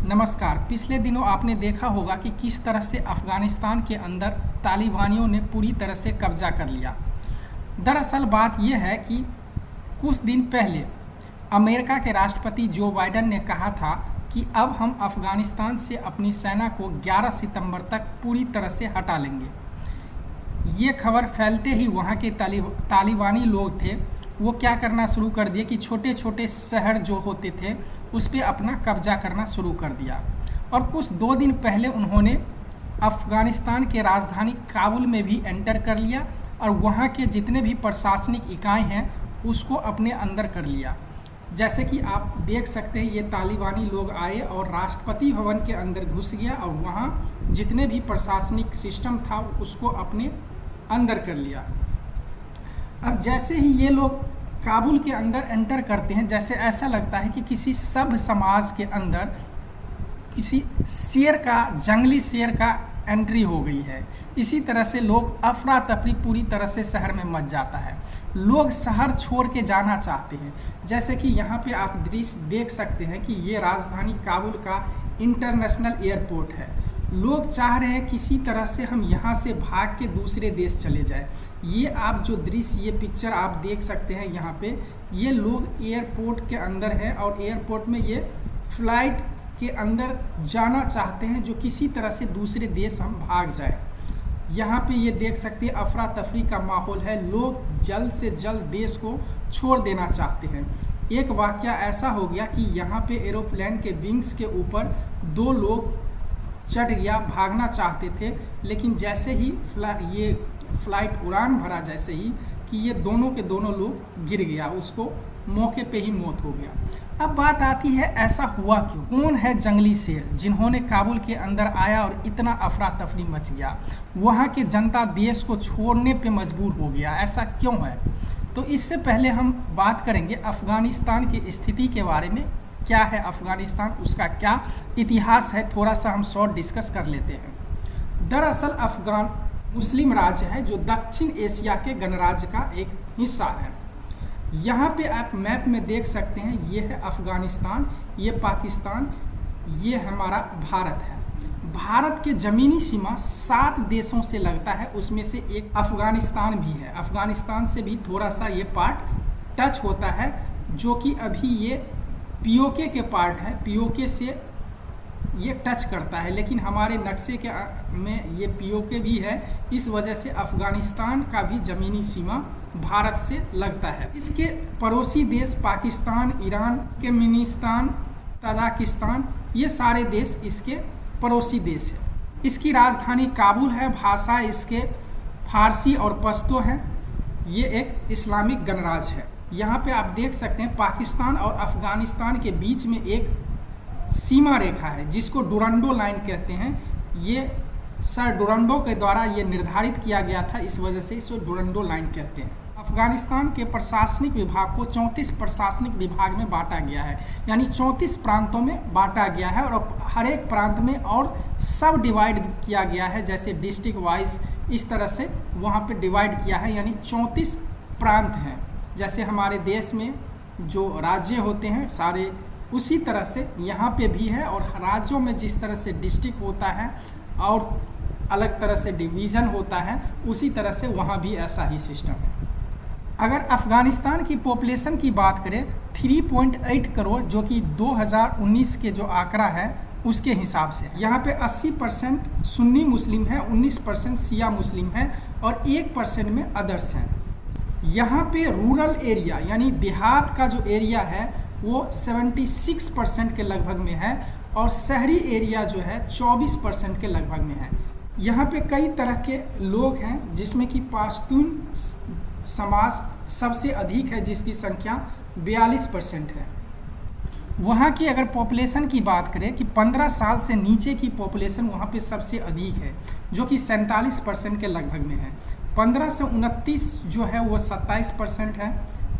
नमस्कार। पिछले दिनों आपने देखा होगा कि किस तरह से अफ़गानिस्तान के अंदर तालिबानियों ने पूरी तरह से कब्जा कर लिया। दरअसल बात यह है कि कुछ दिन पहले अमेरिका के राष्ट्रपति जो बाइडेन ने कहा था कि अब हम अफ़गानिस्तान से अपनी सेना को 11 सितंबर तक पूरी तरह से हटा लेंगे। ये खबर फैलते ही वहाँ के तालिबानी लोग थे वो क्या करना शुरू कर दिए कि छोटे छोटे शहर जो होते थे उस पर अपना कब्जा करना शुरू कर दिया। और कुछ 2 दिन पहले उन्होंने अफ़गानिस्तान के राजधानी काबुल में भी एंटर कर लिया और वहाँ के जितने भी प्रशासनिक इकाई हैं उसको अपने अंदर कर लिया। जैसे कि आप देख सकते हैं, ये तालिबानी लोग आए और राष्ट्रपति भवन के अंदर घुस गया और वहाँ जितने भी प्रशासनिक सिस्टम था उसको अपने अंदर कर लिया। अब जैसे ही ये लोग काबुल के अंदर एंटर करते हैं, जैसे ऐसा लगता है कि किसी सभ्य समाज के अंदर किसी शेर का, जंगली शेर का एंट्री हो गई है। इसी तरह से लोग अफरा तफरी पूरी तरह से शहर में मच जाता है। लोग शहर छोड़ के जाना चाहते हैं। जैसे कि यहाँ पे आप दृश्य देख सकते हैं कि ये राजधानी काबुल का इंटरनेशनल एयरपोर्ट है। लोग चाह रहे हैं किसी तरह से हम यहाँ से भाग के दूसरे देश चले जाए। ये आप जो दृश्य, ये पिक्चर आप देख सकते हैं यहाँ पे, ये लोग एयरपोर्ट के अंदर हैं और एयरपोर्ट में ये फ्लाइट के अंदर जाना चाहते हैं जो किसी तरह से दूसरे देश हम भाग जाए। यहाँ पे ये देख सकते हैं अफरा तफरी का माहौल है। लोग जल्द से जल्द देश को छोड़ देना चाहते हैं। एक वाकया ऐसा हो गया कि यहाँ पे एरोप्लेन के विंग्स के ऊपर 2 लोग चढ़ गया, भागना चाहते थे, लेकिन जैसे ही ये फ्लाइट उड़ान भरा, जैसे ही कि ये दोनों के दोनों लोग गिर गया, उसको मौके पे ही मौत हो गया। अब बात आती है ऐसा हुआ क्यों? कौन है जंगली शेर जिन्होंने काबुल के अंदर आया और इतना अफरा तफरी मच गया? वहाँ की जनता देश को छोड़ने पे मजबूर हो गया, ऐसा क्यों है? तो इससे पहले हम बात करेंगे अफ़गानिस्तान की स्थिति के बारे में। क्या है अफ़गानिस्तान, उसका क्या इतिहास है, थोड़ा सा हम शॉर्ट डिस्कस कर लेते हैं। दरअसल अफ़गान मुस्लिम राज्य है जो दक्षिण एशिया के गणराज्य का एक हिस्सा है। यहाँ पे आप मैप में देख सकते हैं, ये है अफ़गानिस्तान, ये पाकिस्तान, ये हमारा भारत है। भारत के ज़मीनी सीमा 7 देशों से लगता है, उसमें से एक अफ़गानिस्तान भी है। अफ़गानिस्तान से भी थोड़ा सा ये पार्ट टच होता है, जो कि अभी ये पीओके के पार्ट है, पीओके से ये टच करता है, लेकिन हमारे नक्शे के में ये पीओके भी है। इस वजह से अफ़गानिस्तान का भी ज़मीनी सीमा भारत से लगता है। इसके पड़ोसी देश पाकिस्तान, ईरान, तुर्कमेनिस्तान, तजाकिस्तान, ये सारे देश इसके पड़ोसी देश हैं। इसकी राजधानी काबुल है। भाषा इसके फारसी और पश्तो है। ये एक इस्लामिक गणराज्य है। यहाँ पे आप देख सकते हैं पाकिस्तान और अफ़गानिस्तान के बीच में एक सीमा रेखा है जिसको डुरंडो लाइन कहते हैं। ये सर डुरंडो के द्वारा ये निर्धारित किया गया था, इस वजह से इसको डुरंडो लाइन कहते हैं। अफ़गानिस्तान के प्रशासनिक विभाग को 34 प्रशासनिक विभाग में बांटा गया है, यानी 34 प्रांतों में बांटा गया है और हर एक प्रांत में और सब डिवाइड किया गया है, जैसे डिस्ट्रिक्ट वाइज इस तरह से वहाँ पे डिवाइड किया है, यानी 34 प्रांत हैं। जैसे हमारे देश में जो राज्य होते हैं सारे, उसी तरह से यहाँ पे भी है। और राज्यों में जिस तरह से डिस्ट्रिक्ट होता है और अलग तरह से डिवीज़न होता है, उसी तरह से वहाँ भी ऐसा ही सिस्टम है। अगर अफ़गानिस्तान की पॉपुलेशन की बात करें 3.8 करोड़, जो कि 2019 के जो आंकड़ा है उसके हिसाब से, यहाँ पे 80% सुन्नी मुस्लिम है, 19% शिया मुस्लिम है और 1% में अदर्स हैं। यहाँ पे रूरल एरिया यानी देहात का जो एरिया है वो 76% के लगभग में है और शहरी एरिया जो है 24% के लगभग में है। यहाँ पे कई तरह के लोग हैं, जिसमें कि पाश्तून समाज सबसे अधिक है, जिसकी संख्या 42% है। वहाँ की अगर पॉपुलेशन की बात करें कि 15 साल से नीचे की पॉपुलेशन वहाँ पे सबसे अधिक है, जो कि 47% के लगभग में है। 15 से 29 जो है वो 27% है,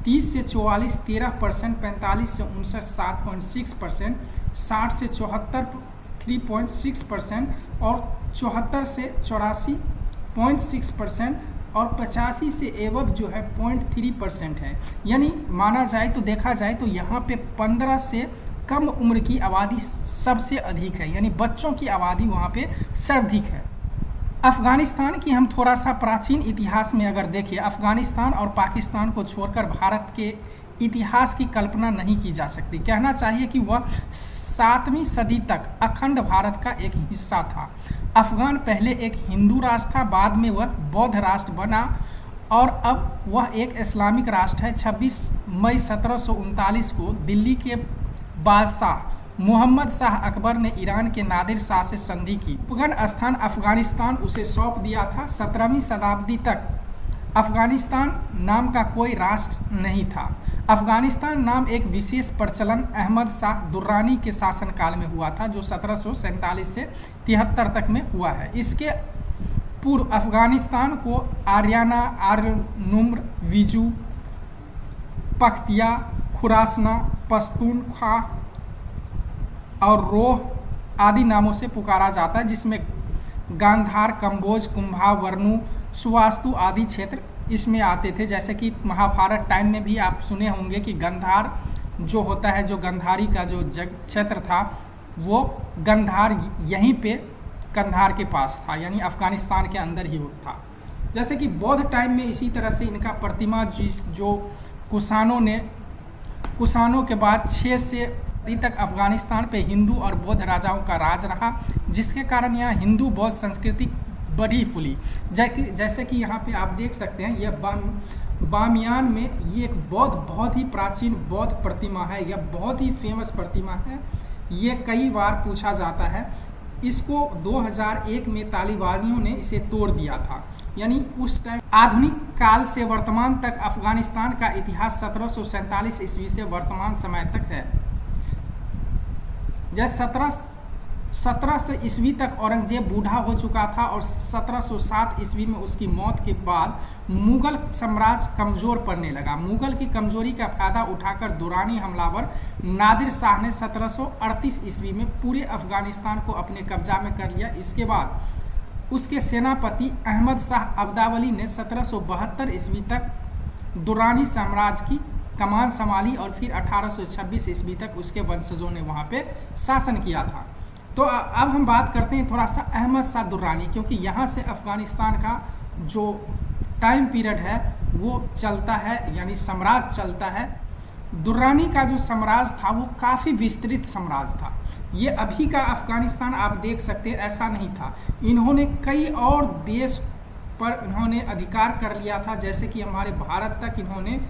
30 से 44 13%, 45 से 59 7.6%, 60 से 74 3.6% और 74 से 84.6% और 85 से एवब जो है 0.3% है। यानी माना जाए तो, देखा जाए तो यहाँ पे 15 से कम उम्र की आबादी सबसे अधिक है, यानी बच्चों की आबादी वहाँ पे सर्वाधिक है। अफगानिस्तान की हम थोड़ा सा प्राचीन इतिहास में अगर देखें, अफगानिस्तान और पाकिस्तान को छोड़कर भारत के इतिहास की कल्पना नहीं की जा सकती। कहना चाहिए कि वह 7वीं सदी तक अखंड भारत का एक हिस्सा था। अफगान पहले एक हिंदू राष्ट्र था, बाद में वह बौद्ध राष्ट्र बना और अब वह एक इस्लामिक राष्ट्र है। 26 मई 1739 को दिल्ली के बादशाह मोहम्मद शाह अकबर ने ईरान के नादिर शाह से संधि की। उपगण स्थान अफगानिस्तान उसे सौंप दिया था। 17वीं शताब्दी तक अफगानिस्तान नाम का कोई राष्ट्र नहीं था। अफगानिस्तान नाम एक विशेष प्रचलन अहमद शाह दुर्रानी के शासनकाल में हुआ था, जो 1747 से 73 तक में हुआ है। इसके पूर्व अफगानिस्तान को आर्याना, आर्यनुम्र, विजू, पख्तिया, खुरासना, पश्तूनख्वा और रोह आदि नामों से पुकारा जाता है, जिसमें गांधार, कंबोज, कुंभा, वर्णु, सुवास्तु आदि क्षेत्र इसमें आते थे। जैसे कि महाभारत टाइम में भी आप सुने होंगे कि गंधार जो होता है, जो गंधारी का जो क्षेत्र था, वो गंधार यहीं पे कंधार के पास था, यानी अफगानिस्तान के अंदर ही था। जैसे कि बौद्ध टाइम में इसी तरह से इनका प्रतिमा जो कुषाणों के बाद 6 से तक अफगानिस्तान पे हिंदू और बौद्ध राजाओं का राज रहा, जिसके कारण यहाँ हिंदू बौद्ध संस्कृति बढ़ी फूली। जैसे कि यहाँ पे आप देख सकते हैं, यह बामियान में ये एक बहुत ही प्राचीन बौद्ध प्रतिमा है। यह बहुत ही फेमस प्रतिमा है। ये कई बार पूछा जाता है। इसको 2001 में तालिबानियों ने इसे तोड़ दिया था। यानी उस टाइम आधुनिक काल से वर्तमान तक अफगानिस्तान का इतिहास 1747 ईस्वी से वर्तमान समय तक है। जैसे 1700 ईस्वी तक औरंगजेब बूढ़ा हो चुका था और 1707 ईस्वी में उसकी मौत के बाद मुगल साम्राज्य कमजोर पड़ने लगा। मुगल की कमजोरी का फायदा उठाकर दुरानी हमलावर नादिर शाह ने 1738 ईस्वी में पूरे अफगानिस्तान को अपने कब्जा में कर लिया। इसके बाद उसके सेनापति अहमद शाह अब्दावली ने 1772 ईस्वी तक दुरानी साम्राज्य की कमान संभाली और फिर 1826 ईस्वी तक उसके वंशजों ने वहाँ पे शासन किया था। तो अब हम बात करते हैं थोड़ा सा अहमद शाह दुर्रानी, क्योंकि यहाँ से अफगानिस्तान का जो टाइम पीरियड है वो चलता है, यानी साम्राज्य चलता है। दुर्रानी का जो साम्राज्य था वो काफ़ी विस्तृत साम्राज्य था। ये अभी का अफगानिस्तान आप देख सकते हैं ऐसा नहीं था। इन्होंने कई और देश पर इन्होंने अधिकार कर लिया था, जैसे कि हमारे भारत तक इन्होंने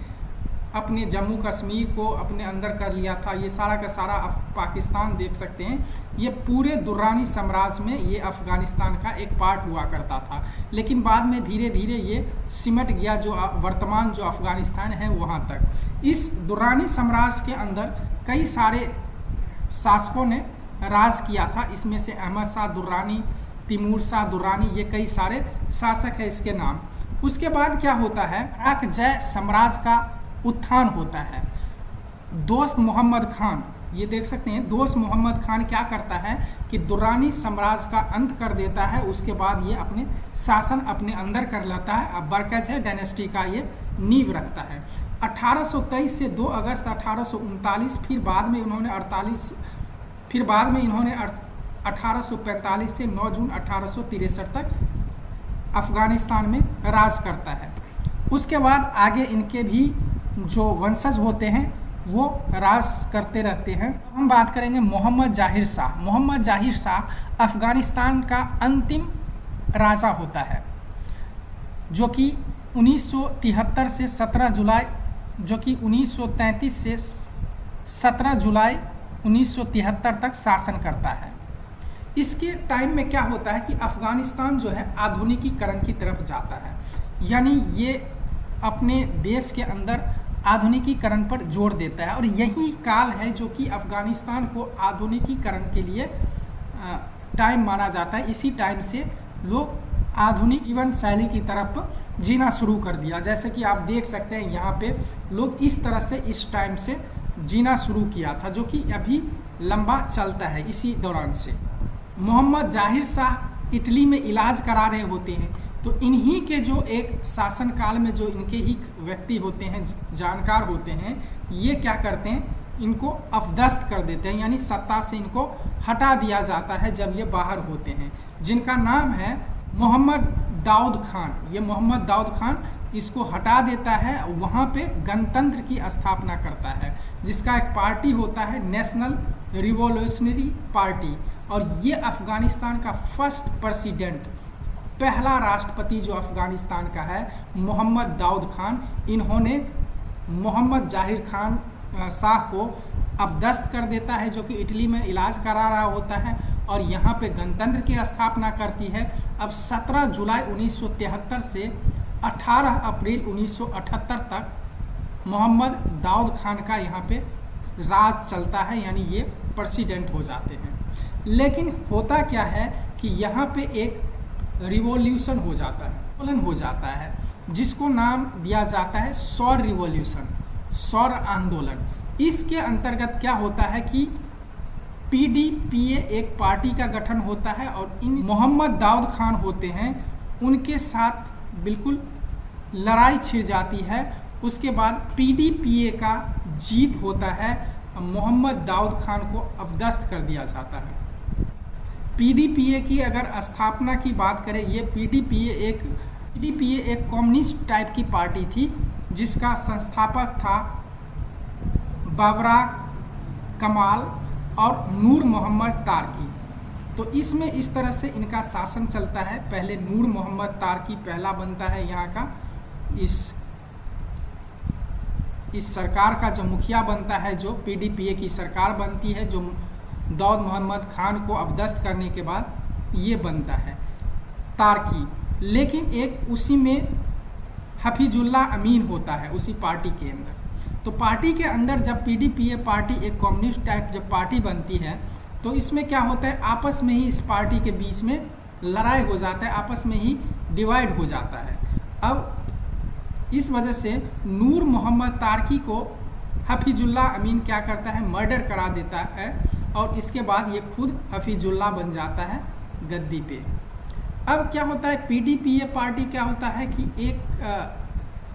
अपने जम्मू कश्मीर को अपने अंदर कर लिया था। ये सारा का सारा पाकिस्तान देख सकते हैं। ये पूरे दुर्रानी साम्राज्य में ये अफगानिस्तान का एक पार्ट हुआ करता था, लेकिन बाद में धीरे धीरे ये सिमट गया जो वर्तमान जो अफगानिस्तान है वहाँ तक। इस दुर्रानी साम्राज्य के अंदर कई सारे शासकों ने राज किया था। इसमें से अहमद शाह दुर्रानी, तिमूर शाह दुर्रानी, ये कई सारे शासक है इसके नाम। उसके बाद क्या होता है, अराकजय साम्राज्य का उत्थान होता है। दोस्त मोहम्मद खान, ये देख सकते हैं, दोस्त मोहम्मद खान क्या करता है कि दुर्रानी साम्राज्य का अंत कर देता है। उसके बाद ये अपने शासन अपने अंदर कर लेता है। अब बरकजय डायनेस्टी का ये नींव रखता है। 1823 से 2 अगस्त 1839, फिर बाद में इन्होंने 1845 से 9 जून 1863 तक अफगानिस्तान में राज करता है। उसके बाद आगे इनके भी जो वंशज होते हैं वो राज करते रहते हैं। हम बात करेंगे मोहम्मद जाहिर शाह। मोहम्मद जाहिर शाह अफगानिस्तान का अंतिम राजा होता है, जो कि 1933 से 17 जुलाई, जो कि 1933 से 17 जुलाई 1973 तक शासन करता है। इसके टाइम में क्या होता है कि अफगानिस्तान जो है आधुनिकीकरण की तरफ जाता है, यानी ये अपने देश के अंदर आधुनिकीकरण पर जोर देता है। और यही काल है जो कि अफगानिस्तान को आधुनिकीकरण के लिए टाइम माना जाता है। इसी टाइम से लोग आधुनिक जीवन शैली की तरफ जीना शुरू कर दिया। जैसे कि आप देख सकते हैं यहाँ पे लोग इस तरह से इस टाइम से जीना शुरू किया था, जो कि अभी लंबा चलता है। इसी दौरान से मोहम्मद जाहिर शाह इटली में इलाज करा रहे होते हैं, तो इन्हीं के जो एक शासन काल में जो इनके ही व्यक्ति होते हैं, जानकार होते हैं, ये क्या करते हैं इनको अपदस्थ कर देते हैं, यानी सत्ता से इनको हटा दिया जाता है जब ये बाहर होते हैं, जिनका नाम है मोहम्मद दाऊद खान। ये मोहम्मद दाऊद खान इसको हटा देता है, वहाँ पे गणतंत्र की स्थापना करता है, जिसका एक पार्टी होता है नेशनल रिवॉल्यूशनरी पार्टी। और ये अफगानिस्तान का फर्स्ट प्रेसिडेंट, पहला राष्ट्रपति जो अफगानिस्तान का है, मोहम्मद दाऊद खान। इन्होंने मोहम्मद जाहिर खान शाह को अपदस्थ कर देता है, जो कि इटली में इलाज करा रहा होता है, और यहाँ पे गणतंत्र की स्थापना करती है। अब 17 जुलाई 1973 से 18 अप्रैल 1978 तक मोहम्मद दाऊद खान का यहाँ पे राज चलता है, यानी ये प्रेसिडेंट हो जाते हैं। लेकिन होता क्या है कि यहाँ पे एक रिवॉल्यूशन हो जाता है, आंदोलन हो जाता है, जिसको नाम दिया जाता है सौर रिवॉल्यूशन, सौर आंदोलन। इसके अंतर्गत क्या होता है कि पीडीपीए एक पार्टी का गठन होता है, और इन मोहम्मद दाऊद खान होते हैं, उनके साथ बिल्कुल लड़ाई छिड़ जाती है। उसके बाद पीडीपीए का जीत होता है, मोहम्मद दाऊद खान को अपदस्थ कर दिया जाता है। पीडीपीए की अगर स्थापना की बात करें, ये पीडीपीए एक कम्युनिस्ट टाइप की पार्टी थी, जिसका संस्थापक था बाबरा कमाल और नूर मोहम्मद तारकी। तो इसमें इस तरह से इनका शासन चलता है। पहले नूर मोहम्मद तारकी पहला बनता है यहाँ का, इस सरकार का जो मुखिया बनता है, जो पीडीपीए की सरकार बनती है, जो दाऊद मोहम्मद खान को अपदस्थ करने के बाद ये बनता है तारकी। लेकिन एक उसी में हफीजुल्लाह अमीन होता है उसी पार्टी के अंदर। तो पार्टी के अंदर जब पीडीपीए पार्टी एक कम्युनिस्ट टाइप जब पार्टी बनती है, तो इसमें क्या होता है, आपस में ही इस पार्टी के बीच में लड़ाई हो जाता है, आपस में ही डिवाइड हो जाता है। अब इस वजह से नूर मोहम्मद तारकी को हफीजुल्लाह अमीन क्या करता है, मर्डर करा देता है, और इसके बाद ये खुद हफीजुल्लाह बन जाता है गद्दी पे। अब क्या होता है, पीडीपीए पार्टी क्या होता है कि एक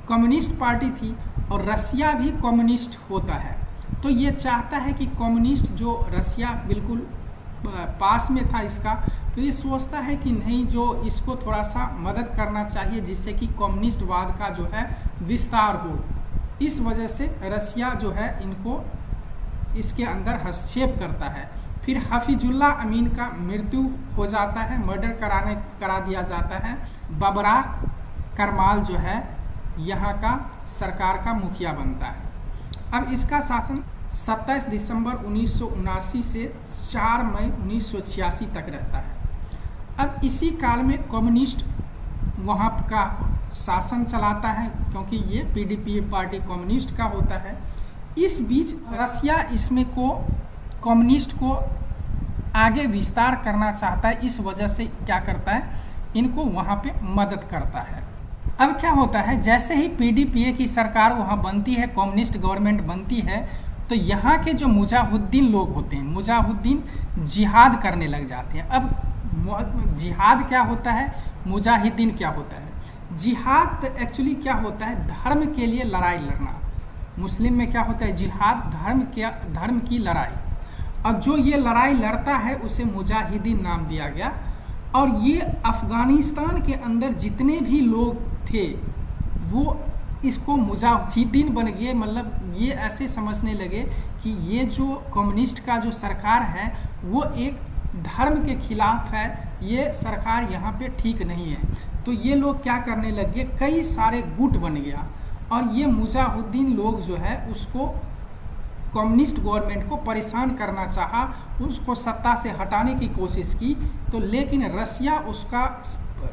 कम्युनिस्ट पार्टी थी, और रसिया भी कम्युनिस्ट होता है। तो ये चाहता है कि कम्युनिस्ट जो रसिया बिल्कुल पास में था इसका, तो ये सोचता है कि नहीं, जो इसको थोड़ा सा मदद करना चाहिए, जिससे कि कम्युनिस्टवाद का जो है विस्तार हो। इस वजह से रसिया जो है इनको इसके अंदर हस्तक्षेप करता है। फिर हफीजुल्लाह अमीन का मृत्यु हो जाता है, मर्डर करा दिया जाता है। बाबरा करमाल जो है यहाँ का सरकार का मुखिया बनता है। अब इसका शासन 27 दिसंबर 1979 से 4 मई 1986 तक रहता है। अब इसी काल में कम्युनिस्ट वहाँ का शासन चलाता है, क्योंकि ये पीडीपीए पार्टी कम्युनिस्ट का होता है। इस बीच रसिया इसमें को कम्युनिस्ट को आगे विस्तार करना चाहता है, इस वजह से क्या करता है, इनको वहाँ पे मदद करता है। अब क्या होता है, जैसे ही पीडीपीए की सरकार वहाँ बनती है, कम्युनिस्ट गवर्नमेंट बनती है, तो यहाँ के जो मुजाहिदीन लोग होते हैं, मुजाहिदीन जिहाद करने लग जाते हैं। अब जिहाद क्या होता है, मुजाहिदीन क्या होता है? जिहाद एक्चुअली क्या होता है, धर्म के लिए लड़ाई लड़ना। मुस्लिम में क्या होता है, जिहाद धर्म की लड़ाई, और जो ये लड़ाई लड़ता है उसे मुजाहिदीन नाम दिया गया। और ये अफगानिस्तान के अंदर जितने भी लोग थे वो इसको मुजाहिदीन बन गए, मतलब ये ऐसे समझने लगे कि ये जो कम्युनिस्ट का जो सरकार है वो एक धर्म के खिलाफ है, ये सरकार यहाँ पे ठीक नहीं है। तो ये लोग क्या करने लगे, कई सारे गुट बन गया, और ये मुजाहिदीन लोग जो है उसको कम्युनिस्ट गवर्नमेंट को परेशान करना चाहा, उसको सत्ता से हटाने की कोशिश की। तो लेकिन रसिया उसका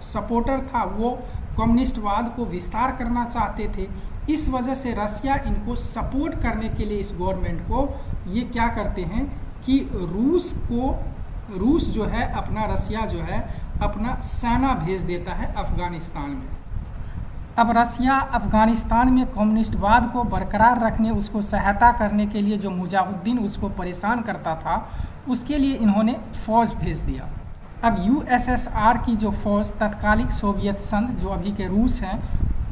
सपोर्टर था, वो कम्युनिस्टवाद को विस्तार करना चाहते थे। इस वजह से रसिया इनको सपोर्ट करने के लिए इस गवर्नमेंट को ये क्या करते हैं कि रूस जो है अपना, रसिया जो है अपना सेना भेज देता है अफगानिस्तान में। अब रसिया अफगानिस्तान में कम्युनिस्टवाद को बरकरार रखने, उसको सहायता करने के लिए जो मुजाहिदीन उसको परेशान करता था, उसके लिए इन्होंने फ़ौज भेज दिया। अब यूएसएसआर की जो फ़ौज, तत्कालिक सोवियत संघ जो अभी के रूस हैं,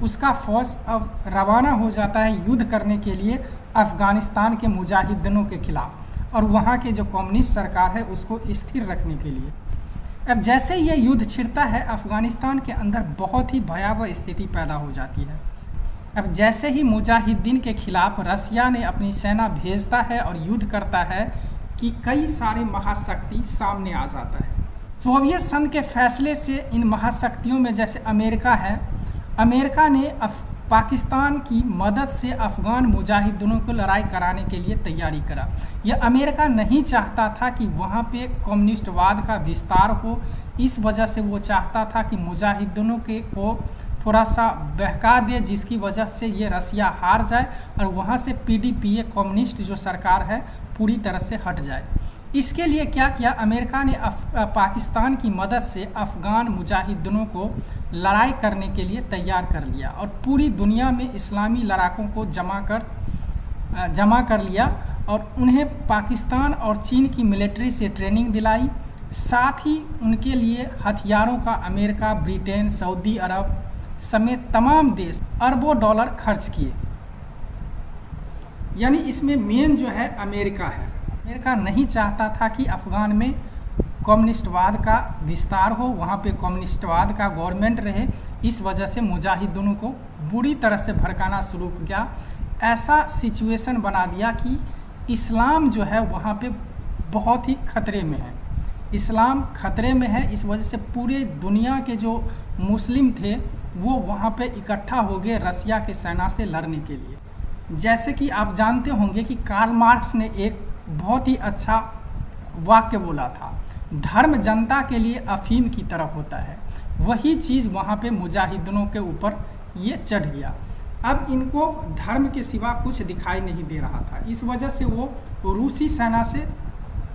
उसका फ़ौज अब रवाना हो जाता है युद्ध करने के लिए अफगानिस्तान के मुजाहिदीनों के खिलाफ और वहाँ के जो कम्युनिस्ट सरकार है उसको स्थिर रखने के लिए। अब जैसे ये युद्ध छिड़ता है, अफगानिस्तान के अंदर बहुत ही भयावह स्थिति पैदा हो जाती है। अब जैसे ही मुजाहिदीन के खिलाफ रसिया ने अपनी सेना भेजता है और युद्ध करता है कि कई सारे महाशक्ति सामने आ जाता है। सोवियत संघ के फैसले से इन महाशक्तियों में जैसे अमेरिका है, अमेरिका ने पाकिस्तान की मदद से अफगान मुजाहिदीनों को लड़ाई कराने के लिए तैयारी करा। यह अमेरिका नहीं चाहता था कि वहाँ पे कम्युनिस्टवाद का विस्तार हो, इस वजह से वो चाहता था कि मुजाहिदीनों के को थोड़ा सा बहका दे, जिसकी वजह से ये रसिया हार जाए और वहाँ से पीडीपीए कम्युनिस्ट जो सरकार है पूरी तरह से हट जाए। इसके लिए क्या किया, अमेरिका ने पाकिस्तान की मदद से अफ़गान मुजाहिदीनों को लड़ाई करने के लिए तैयार कर लिया और पूरी दुनिया में इस्लामी लड़ाकों को जमा कर लिया और उन्हें पाकिस्तान और चीन की मिलिट्री से ट्रेनिंग दिलाई। साथ ही उनके लिए हथियारों का अमेरिका, ब्रिटेन, सऊदी अरब समेत तमाम देश अरबों डॉलर खर्च किए। यानी इसमें मेन जो है अमेरिका है। अमेरिका नहीं चाहता था कि अफ़गान में कम्युनिस्टवाद का विस्तार हो, वहाँ पे कम्युनिस्टवाद का गवर्नमेंट रहे। इस वजह से मुजाहिदीनों को बुरी तरह से भड़काना शुरू किया। ऐसा सिचुएशन बना दिया कि इस्लाम जो है वहाँ पे बहुत ही खतरे में है। इस्लाम खतरे में है, इस वजह से पूरे दुनिया के जो मुस्लिम थे वो वहाँ पे इकट्ठा हो गए रसिया के सेना से लड़ने के लिए। जैसे कि आप जानते होंगे कि कार्ल मार्क्स ने एक बहुत ही अच्छा वाक्य बोला था, धर्म जनता के लिए अफीम की तरफ होता है। वही चीज़ वहाँ पे मुजाहिदीनों के ऊपर ये चढ़ गया। अब इनको धर्म के सिवा कुछ दिखाई नहीं दे रहा था, इस वजह से वो रूसी सेना से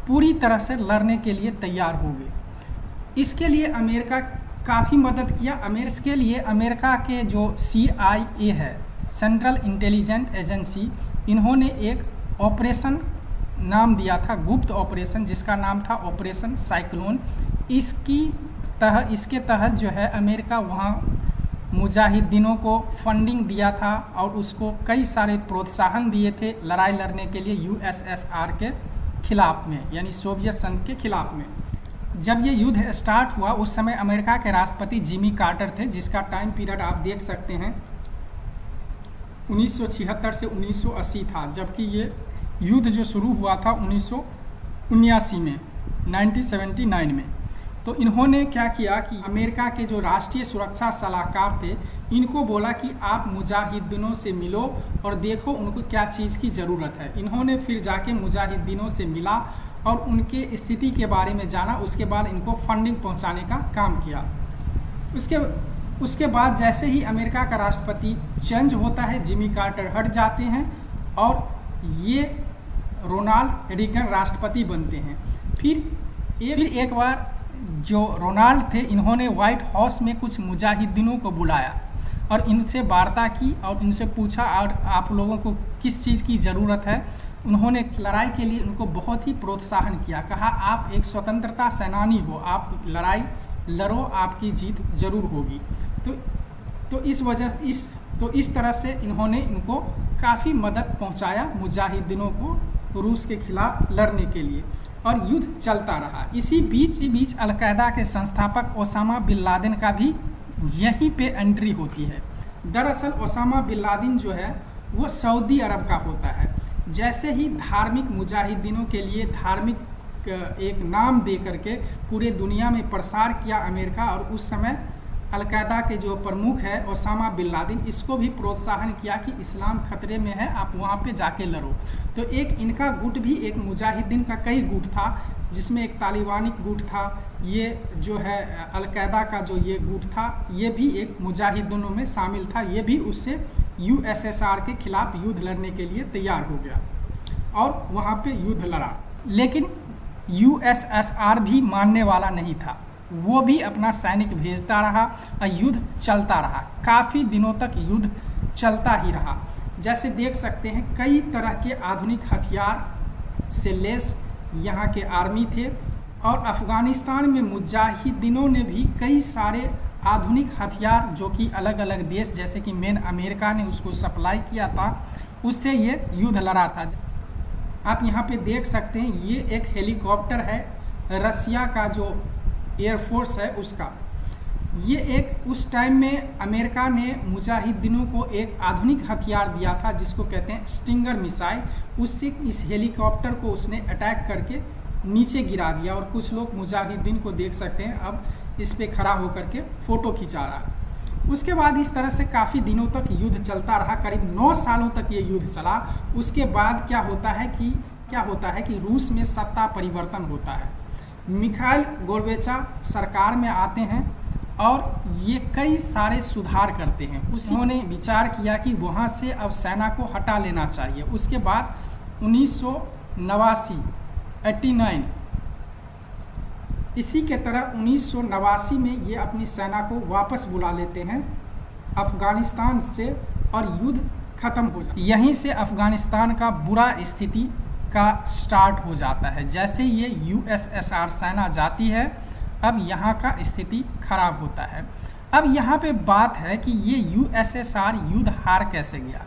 पूरी तरह से लड़ने के लिए तैयार हो गए। इसके लिए अमेरिका काफ़ी मदद किया। इसके लिए अमेरिका के जो CIA है, सेंट्रल इंटेलिजेंस एजेंसी, इन्होंने एक ऑपरेशन नाम दिया था, गुप्त ऑपरेशन, जिसका नाम था ऑपरेशन साइक्लोन। इसके तहत जो है अमेरिका वहाँ मुजाहिदीनों को फंडिंग दिया था और उसको कई सारे प्रोत्साहन दिए थे लड़ाई लड़ने के लिए USSR के खिलाफ में, यानी सोवियत संघ के खिलाफ में। जब ये युद्ध स्टार्ट हुआ उस समय अमेरिका के राष्ट्रपति जिमी कार्टर थे, जिसका टाइम पीरियड आप देख सकते हैं 1976 से 1980 था, जबकि ये युद्ध जो शुरू हुआ था 1979 में, 1979 में। तो इन्होंने क्या किया कि अमेरिका के जो राष्ट्रीय सुरक्षा सलाहकार थे इनको बोला कि आप मुजाहिदीनों से मिलो और देखो उनको क्या चीज़ की ज़रूरत है। इन्होंने फिर जाके मुजाहिदीनों से मिला और उनके स्थिति के बारे में जाना, उसके बाद इनको फंडिंग पहुंचाने का काम किया। उसके बाद जैसे ही अमेरिका का राष्ट्रपति चेंज होता है, जिमी कार्टर हट जाते हैं और ये रोनाल्ड रीगन राष्ट्रपति बनते हैं। फिर एक बार जो रोनाल्ड थे, इन्होंने व्हाइट हाउस में कुछ मुजाहिदीनों को बुलाया और इनसे वार्ता की और इनसे पूछा और आप लोगों को किस चीज़ की ज़रूरत है। उन्होंने इस लड़ाई के लिए उनको बहुत ही प्रोत्साहन किया, कहा आप एक स्वतंत्रता सेनानी हो, आप लड़ाई लड़ो, आपकी जीत जरूर होगी। तो इस तरह से इन्होंने इनको काफ़ी मदद पहुंचाया मुजाहिदीनों को रूस के खिलाफ लड़ने के लिए और युद्ध चलता रहा। इसी बीच अलकायदा के संस्थापक ओसामा बिन लादेन का भी यहीं पे एंट्री होती है। दरअसल ओसामा बिन लादेन जो है वो सऊदी अरब का होता है। जैसे ही धार्मिक मुजाहिदीनों के लिए धार्मिक एक नाम दे करके पूरे दुनिया में प्रसार किया अमेरिका, और उस समय अलकायदा के जो प्रमुख है ओसामा बिन लादेन, इसको भी प्रोत्साहन किया कि इस्लाम खतरे में है, आप वहाँ पे जाके लड़ो। तो एक इनका गुट भी, एक मुजाहिदीन का कई गुट था, जिसमें एक तालिबानी गुट था, ये जो है अलकायदा का जो ये गुट था ये भी एक मुजाहिदीनों में शामिल था। ये भी उससे USSR के खिलाफ युद्ध लड़ने के लिए तैयार हो गया और वहाँ पे युद्ध लड़ा। लेकिन USSR भी मानने वाला नहीं था, वो भी अपना सैनिक भेजता रहा और युद्ध चलता रहा। काफ़ी दिनों तक युद्ध चलता ही रहा। जैसे देख सकते हैं कई तरह के आधुनिक हथियार से लैस यहाँ के आर्मी थे और अफ़गानिस्तान में मुजाहिदीनों ने भी कई सारे आधुनिक हथियार जो कि अलग अलग देश जैसे कि मेन अमेरिका ने उसको सप्लाई किया था, उससे ये युद्ध लड़ा था। आप यहाँ पे देख सकते हैं, ये एक हेलीकॉप्टर है रसिया का जो एयरफोर्स है उसका। ये एक उस टाइम में अमेरिका ने मुजाहिदीनों को एक आधुनिक हथियार दिया था जिसको कहते हैं स्टिंगर मिसाइल। उससे इस हेलीकॉप्टर को उसने अटैक करके नीचे गिरा दिया और कुछ लोग मुजाहिदीन को देख सकते हैं अब इस पे खड़ा होकर के फ़ोटो खिंचा रहा है। उसके बाद इस तरह से काफ़ी दिनों तक युद्ध चलता रहा, करीब 9 सालों तक ये युद्ध चला। उसके बाद क्या होता है कि रूस में सत्ता परिवर्तन होता है। मिखाइल गोर्बेचोव सरकार में आते हैं और ये कई सारे सुधार करते हैं। उन्होंने विचार किया कि वहाँ से अब सेना को हटा लेना चाहिए। उसके बाद 1989 इसी के तरह 1989 में ये अपनी सेना को वापस बुला लेते हैं अफ़गानिस्तान से और युद्ध खत्म हो जाता है। यहीं से अफ़गानिस्तान का बुरा स्थिति का स्टार्ट हो जाता है। जैसे ये यूएसएसआर सेना जाती है, अब यहाँ का स्थिति खराब होता है। अब यहाँ पे बात है कि ये यूएसएसआर युद्ध हार कैसे गया,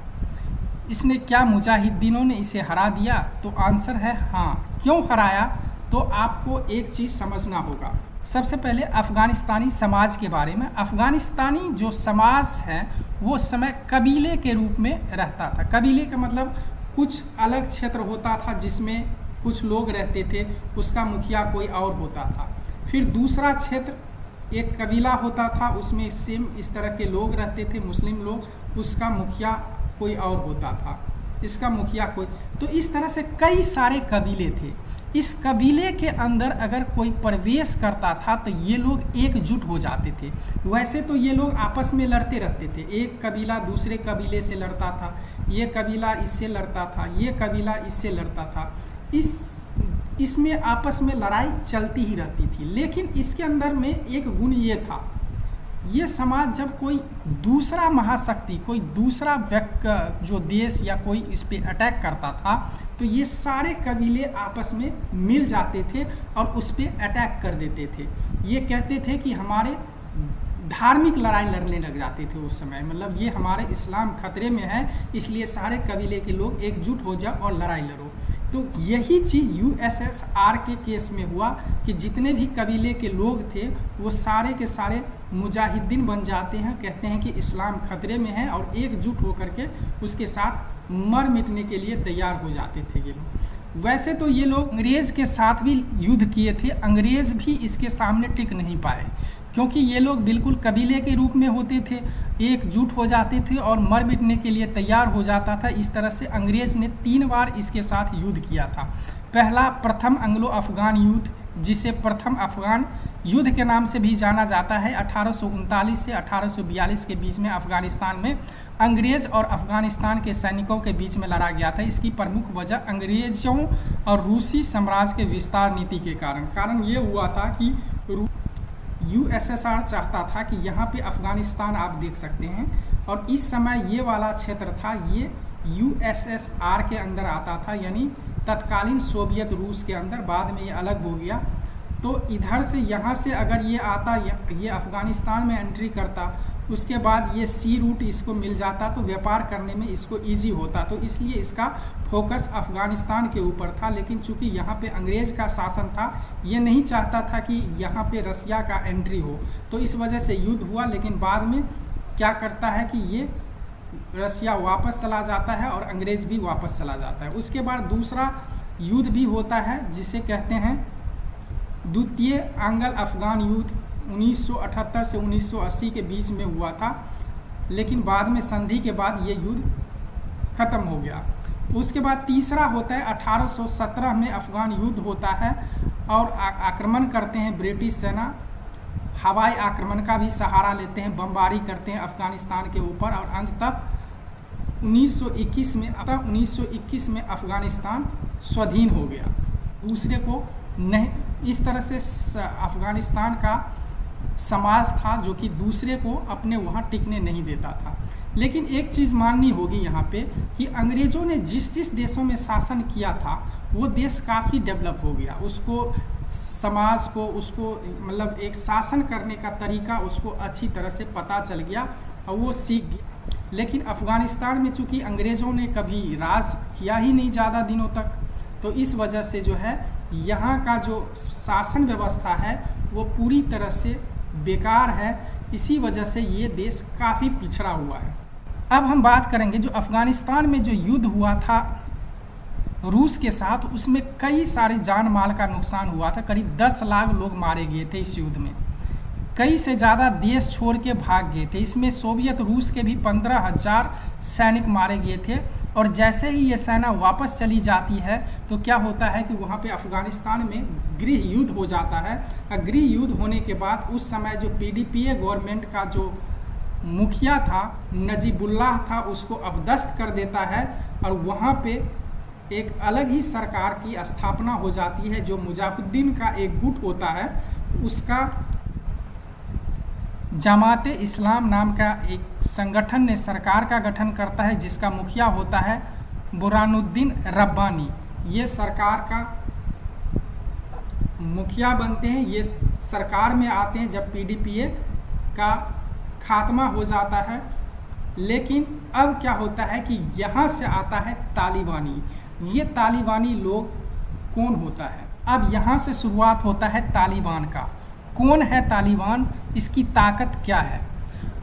इसने क्या मुजाहिदीनों ने इसे हरा दिया? तो आंसर है हाँ। क्यों हराया? तो आपको एक चीज़ समझना होगा। सबसे पहले अफ़गानिस्तानी समाज के बारे में। अफ़गानिस्तानी जो समाज है वो उस समय कबीले के रूप में रहता था। कबीले का मतलब कुछ अलग क्षेत्र होता था जिसमें कुछ लोग रहते थे, उसका मुखिया कोई और होता था। फिर दूसरा क्षेत्र एक कबीला होता था, उसमें सेम इस तरह के लोग रहते थे, मुस्लिम लोग, उसका मुखिया कोई और होता था, इसका मुखिया कोई। तो इस तरह से कई सारे कबीले थे। इस कबीले के अंदर अगर कोई प्रवेश करता था तो ये लोग एकजुट हो जाते थे। वैसे तो ये लोग आपस में लड़ते रहते थे, एक कबीला दूसरे कबीले से लड़ता था, ये कबीला इससे लड़ता था, ये कबीला इससे लड़ता था, इसमें आपस में लड़ाई चलती ही रहती थी। लेकिन इसके अंदर में एक गुण ये था, ये समाज जब कोई दूसरा महाशक्ति, कोई दूसरा व्यक्ति जो देश या कोई इस पे अटैक करता था तो ये सारे कबीले आपस में मिल जाते थे और उस पे अटैक कर देते थे। ये कहते थे कि हमारे धार्मिक लड़ाई लड़ने लग जाते थे उस समय, मतलब ये हमारे इस्लाम खतरे में है, इसलिए सारे कबीले के लोग एकजुट हो जाओ और लड़ाई लड़ो। तो यही चीज़ यूएसएसआर के केस में हुआ कि जितने भी कबीले के लोग थे वो सारे के सारे मुजाहिदीन बन जाते हैं, कहते हैं कि इस्लाम खतरे में है और एकजुट होकर के उसके साथ मर मिटने के लिए तैयार हो जाते थे ये लोग। वैसे तो ये लोग अंग्रेज़ के साथ भी युद्ध किए थे, अंग्रेज़ भी इसके सामने टिक नहीं पाए क्योंकि ये लोग बिल्कुल कबीले के रूप में होते थे, एकजुट हो जाते थे और मर मिटने के लिए तैयार हो जाता था। इस तरह से अंग्रेज़ ने 3 बार इसके साथ युद्ध किया था। पहला प्रथम एंग्लो अफ़गान युद्ध, जिसे प्रथम अफ़गान युद्ध के नाम से भी जाना जाता है, 1839 से 1842 के बीच में अफ़गानिस्तान में अंग्रेज़ और अफ़गानिस्तान के सैनिकों के बीच में लड़ा गया था। इसकी प्रमुख वजह अंग्रेज़ों और रूसी साम्राज्य के विस्तार नीति के कारण ये हुआ था कि यूएसएसआर चाहता था कि यहाँ पे अफ़गानिस्तान आप देख सकते हैं और इस समय ये वाला क्षेत्र था, ये यूएसएसआर के अंदर आता था, यानी तत्कालीन सोवियत रूस के अंदर। बाद में ये अलग हो गया। तो इधर से यहाँ से अगर ये आता, ये अफ़गानिस्तान में एंट्री करता, उसके बाद ये सी रूट इसको मिल जाता तो व्यापार करने में इसको इजी होता। तो इसलिए इसका फोकस अफ़गानिस्तान के ऊपर था। लेकिन चूंकि यहाँ पे अंग्रेज़ का शासन था, ये नहीं चाहता था कि यहाँ पे रसिया का एंट्री हो, तो इस वजह से युद्ध हुआ। लेकिन बाद में क्या करता है कि ये रसिया वापस चला जाता है और अंग्रेज़ भी वापस चला जाता है। उसके बाद दूसरा युद्ध भी होता है जिसे कहते हैं द्वितीय एंग्लो अफ़गान युद्ध, 1978 से 1980 के बीच में हुआ था। लेकिन बाद में संधि के बाद ये युद्ध ख़त्म हो गया। उसके बाद तीसरा होता है 1817 में अफ़गान युद्ध होता है और आक्रमण करते हैं ब्रिटिश सेना, हवाई आक्रमण का भी सहारा लेते हैं, बमबारी करते हैं अफ़गानिस्तान के ऊपर और अंततः 1921 में अफ़गानिस्तान स्वाधीन हो गया। दूसरे को नहीं, इस तरह से अफ़गानिस्तान का समाज था जो कि दूसरे को अपने वहाँ टिकने नहीं देता था। लेकिन एक चीज़ माननी होगी यहाँ पे कि अंग्रेज़ों ने जिस जिस देशों में शासन किया था वो देश काफ़ी डेवलप हो गया, उसको समाज को, उसको मतलब एक शासन करने का तरीका उसको अच्छी तरह से पता चल गया और वो सीख गए। लेकिन अफ़गानिस्तान में चूँकि अंग्रेज़ों ने कभी राज किया ही नहीं ज़्यादा दिनों तक, तो इस वजह से जो है यहाँ का जो शासन व्यवस्था है वो पूरी तरह से बेकार है। इसी वजह से ये देश काफ़ी पिछड़ा हुआ है। अब हम बात करेंगे जो अफ़गानिस्तान में जो युद्ध हुआ था रूस के साथ, उसमें कई सारे जान माल का नुकसान हुआ था। करीब 10 लाख लोग मारे गए थे इस युद्ध में। कई से ज़्यादा देश छोड़ के भाग गए थे। इसमें सोवियत रूस के भी 15,000 सैनिक मारे गए थे। और जैसे ही ये सेना वापस चली जाती है तो क्या होता है कि वहाँ पे अफ़गानिस्तान में गृह युद्ध हो जाता है। और गृह युद्ध होने के बाद उस समय जो पीडीपीए गवर्नमेंट का जो मुखिया था नजीबुल्लाह था, उसको अपदस्थ कर देता है और वहाँ पे एक अलग ही सरकार की स्थापना हो जाती है। जो मुजाहिदीन का एक गुट होता है, उसका जमात इस्लाम नाम का एक संगठन ने सरकार का गठन करता है, जिसका मुखिया होता है बुरहानुद्दीन रब्बानी। ये सरकार का मुखिया बनते हैं, ये सरकार में आते हैं जब पीडीपीए का खात्मा हो जाता है। लेकिन अब क्या होता है कि यहाँ से आता है तालिबानी। ये तालिबानी लोग कौन होता है? अब यहाँ से शुरुआत होता है तालिबान का। कौन है तालिबान? इसकी ताकत क्या है?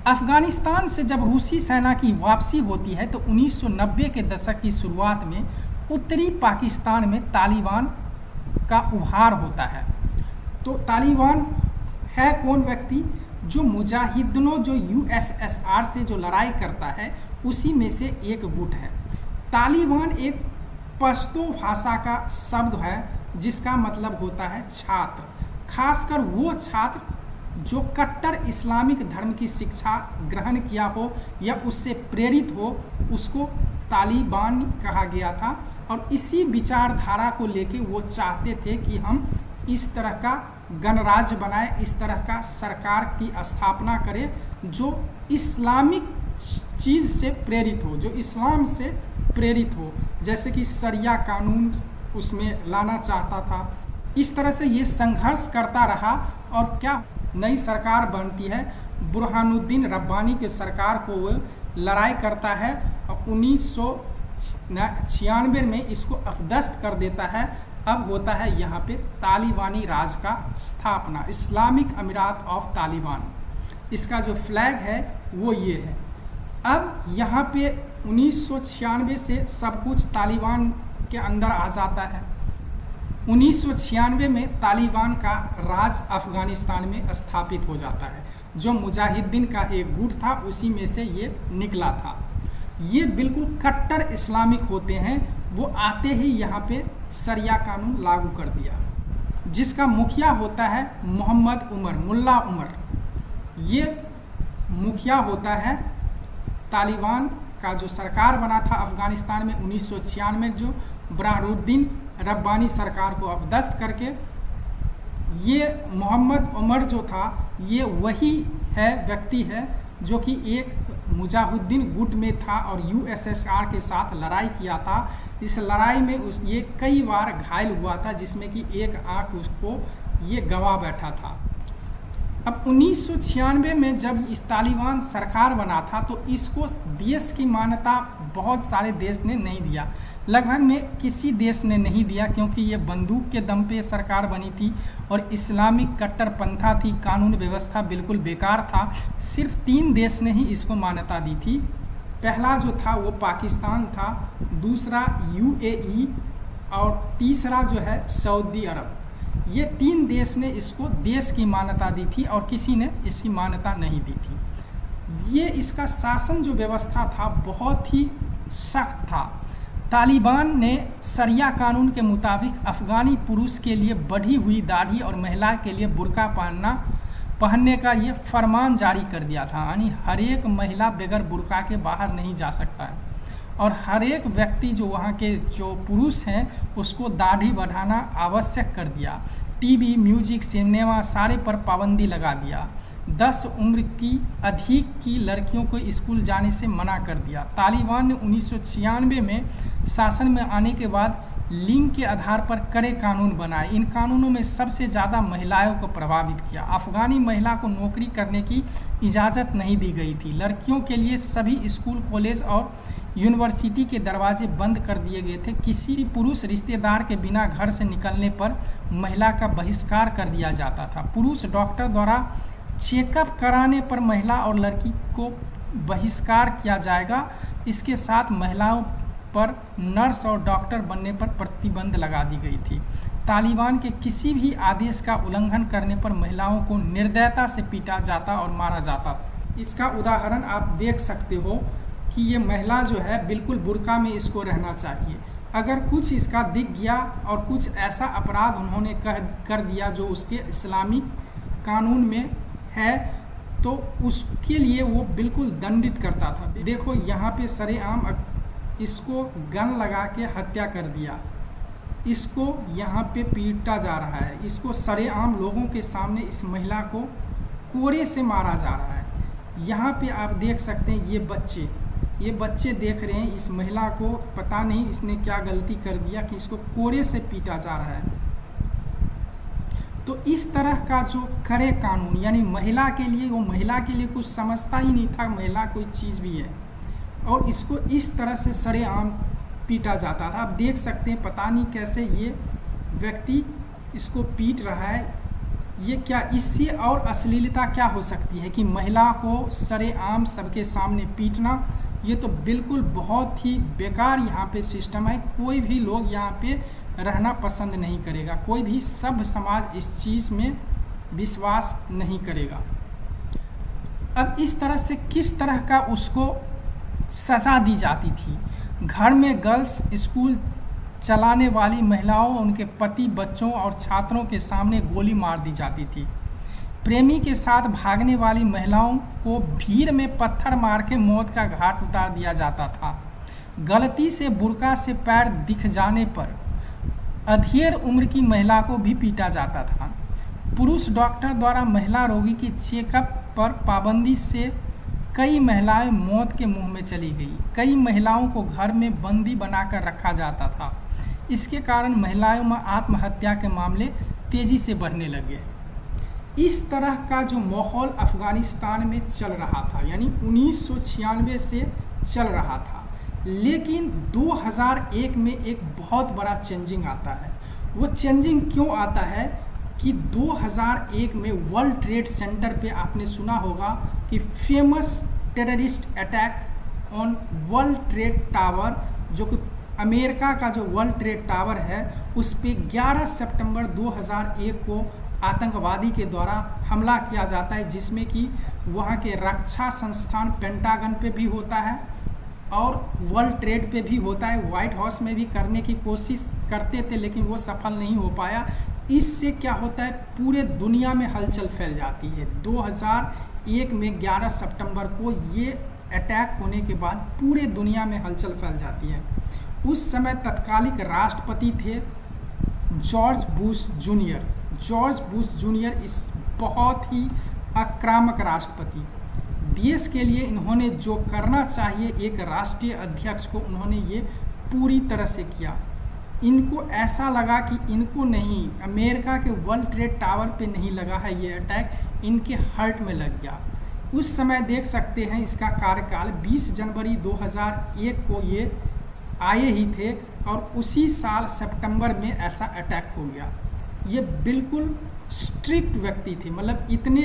अफ़गानिस्तान से जब रूसी सेना की वापसी होती है तो 1990 के दशक की शुरुआत में उत्तरी पाकिस्तान में तालिबान का उभार होता है। तो तालिबान है कौन व्यक्ति? जो मुजाहिदीनों जो यूएसएसआर से जो लड़ाई करता है उसी में से एक गुट है। तालिबान एक पश्तो भाषा का शब्द है जिसका मतलब होता है छात्र। खासकर वो छात्र जो कट्टर इस्लामिक धर्म की शिक्षा ग्रहण किया हो या उससे प्रेरित हो, उसको तालिबान कहा गया था। और इसी विचारधारा को लेके वो चाहते थे कि हम इस तरह का गणराज्य बनाए, इस तरह का सरकार की स्थापना करें जो इस्लामिक चीज़ से प्रेरित हो, जो इस्लाम से प्रेरित हो, जैसे कि शरिया कानून उसमें लाना चाहता था। इस तरह से ये संघर्ष करता रहा और क्या नई सरकार बनती है, बुरहानुद्दीन रब्बानी के सरकार को वो लड़ाई करता है और 1996 में इसको अपदस्थ कर देता है। अब होता है यहाँ पे तालिबानी राज का स्थापना, इस्लामिक अमीरात ऑफ तालिबान। इसका जो फ्लैग है वो ये है। अब यहाँ पे 1996 से सब कुछ तालिबान के अंदर आ जाता है। 1996 में तालिबान का राज अफ़गानिस्तान में स्थापित हो जाता है। जो मुजाहिदीन का एक गुट था उसी में से ये निकला था। ये बिल्कुल कट्टर इस्लामिक होते हैं। वो आते ही यहाँ पे शरिया कानून लागू कर दिया, जिसका मुखिया होता है मोहम्मद उमर, मुल्ला उमर। ये मुखिया होता है तालिबान का जो सरकार बना था अफ़गानिस्तान में 1996 में, जो बुरहानुद्दीन रब्बानी सरकार को अपदस्थ करके। ये मोहम्मद उमर जो था ये वही है व्यक्ति है जो कि एक मुजाहिदीन गुट में था और यूएसएसआर के साथ लड़ाई किया था। इस लड़ाई में ये कई बार घायल हुआ था, जिसमें कि एक आंख उसको ये गंवा बैठा था। अब 1996 में जब इस तालिबान सरकार बना था तो इसको देश की मान्यता बहुत सारे देश ने नहीं दिया, लगभग में किसी देश ने नहीं दिया, क्योंकि ये बंदूक के दम पे सरकार बनी थी और इस्लामिक कट्टरपंथा थी, कानून व्यवस्था बिल्कुल बेकार था। सिर्फ 3 देश ने ही इसको मान्यता दी थी। पहला जो था वो पाकिस्तान था, दूसरा यूएई और तीसरा जो है सऊदी अरब। ये 3 देश ने इसको देश की मान्यता दी थी और किसी ने इसकी मान्यता नहीं दी थी। ये इसका शासन जो व्यवस्था था बहुत ही सख्त था। तालिबान ने शरिया कानून के मुताबिक अफ़गानी पुरुष के लिए बढ़ी हुई दाढ़ी और महिला के लिए बुर्का पहनने का ये फरमान जारी कर दिया था। यानी हर एक महिला बगैर बुर्का के बाहर नहीं जा सकता है और हर एक व्यक्ति जो वहाँ के जो पुरुष हैं उसको दाढ़ी बढ़ाना आवश्यक कर दिया। टीवी, म्यूजिक, सिनेमा सारे पर पाबंदी लगा दिया। 10 उम्र की अधिक की लड़कियों को स्कूल जाने से मना कर दिया। तालिबान ने 1996 में शासन में आने के बाद लिंग के आधार पर कड़े कानून बनाए। इन कानूनों में सबसे ज़्यादा महिलाओं को प्रभावित किया। अफगानी महिला को नौकरी करने की इजाज़त नहीं दी गई थी। लड़कियों के लिए सभी स्कूल, कॉलेज और यूनिवर्सिटी के दरवाजे बंद कर दिए गए थे। किसी पुरुष रिश्तेदार के बिना घर से निकलने पर महिला का बहिष्कार कर दिया जाता था। पुरुष डॉक्टर द्वारा चेकअप कराने पर महिला और लड़की को बहिष्कार किया जाएगा। इसके साथ महिलाओं पर नर्स और डॉक्टर बनने पर प्रतिबंध लगा दी गई थी। तालिबान के किसी भी आदेश का उल्लंघन करने पर महिलाओं को निर्दयता से पीटा जाता और मारा जाता। इसका उदाहरण आप देख सकते हो कि ये महिला जो है बिल्कुल बुर्का में इसको रहना चाहिए। अगर कुछ इसका दिख गया और कुछ ऐसा अपराध उन्होंने कर दिया जो उसके इस्लामिक कानून में है तो उसके लिए वो बिल्कुल दंडित करता था। देखो यहाँ पे सरेआम इसको गन लगा के हत्या कर दिया, इसको यहाँ पे पीटा जा रहा है, इसको सरेआम लोगों के सामने इस महिला को कोड़े से मारा जा रहा है। यहाँ पे आप देख सकते हैं ये बच्चे देख रहे हैं इस महिला को, पता नहीं इसने क्या गलती कर दिया कि इसको कोड़े से पीटा जा रहा है। तो इस तरह का जो कड़े कानून, यानी महिला के लिए, वो महिला के लिए कुछ समझता ही नहीं था महिला कोई चीज़ भी है, और इसको इस तरह से सरेआम पीटा जाता था। आप देख सकते हैं पता नहीं कैसे ये व्यक्ति इसको पीट रहा है। ये क्या, इससे और अश्लीलता क्या हो सकती है कि महिला को सरेआम सबके सामने पीटना। ये तो बिल्कुल बहुत ही बेकार यहाँ पे सिस्टम है। कोई भी लोग यहाँ पे रहना पसंद नहीं करेगा, कोई भी सभ्य समाज इस चीज़ में विश्वास नहीं करेगा। अब इस तरह से किस तरह का उसको सजा दी जाती थी। घर में गर्ल्स स्कूल चलाने वाली महिलाओं, उनके पति, बच्चों और छात्रों के सामने गोली मार दी जाती थी। प्रेमी के साथ भागने वाली महिलाओं को भीड़ में पत्थर मार के मौत का घाट उतार दिया जाता था। गलती से बुर्का से पैर दिख जाने पर अधेड़ उम्र की महिला को भी पीटा जाता था। पुरुष डॉक्टर द्वारा महिला रोगी की चेकअप पर पाबंदी से कई महिलाएं मौत के मुंह में चली गई। कई महिलाओं को घर में बंदी बनाकर रखा जाता था। इसके कारण महिलाओं में आत्महत्या के मामले तेजी से बढ़ने लगे। इस तरह का जो माहौल अफगानिस्तान में चल रहा था, यानी 1996 से चल रहा था। लेकिन 2001 में एक बहुत बड़ा चेंजिंग आता है। वो चेंजिंग क्यों आता है कि 2001 में वर्ल्ड ट्रेड सेंटर पे आपने सुना होगा कि famous terrorist attack on world trade tower, जो कि अमेरिका का जो वर्ल्ड ट्रेड टावर है, उस पे 11 सितंबर 2001 को आतंकवादी के द्वारा हमला किया जाता है, जिसमें कि वहाँ के रक्षा संस्थान पेंटागन पे भी होता है और वर्ल्ड ट्रेड पे भी होता है। व्हाइट हाउस में भी करने की कोशिश करते थे लेकिन वो सफल नहीं हो पाया। इससे क्या होता है, पूरे दुनिया में हलचल फैल जाती है। 2001 में 11 सितंबर को ये अटैक होने के बाद पूरे दुनिया में हलचल फैल जाती है। उस समय तत्कालिक राष्ट्रपति थे George Bush junior. George Bush junior इस बहुत ही आक्रामक राष्ट्रपति, देश के लिए इन्होंने जो करना चाहिए एक राष्ट्रीय अध्यक्ष को, उन्होंने ये पूरी तरह से किया। इनको ऐसा लगा कि इनको नहीं, अमेरिका के वर्ल्ड ट्रेड टावर पे नहीं लगा है ये अटैक, इनके हार्ट में लग गया। उस समय देख सकते हैं इसका कार्यकाल 20 जनवरी 2001 को ये आए ही थे और उसी साल सितंबर में ऐसा अटैक हो गया। ये बिल्कुल स्ट्रिक्ट व्यक्ति थे, मतलब इतने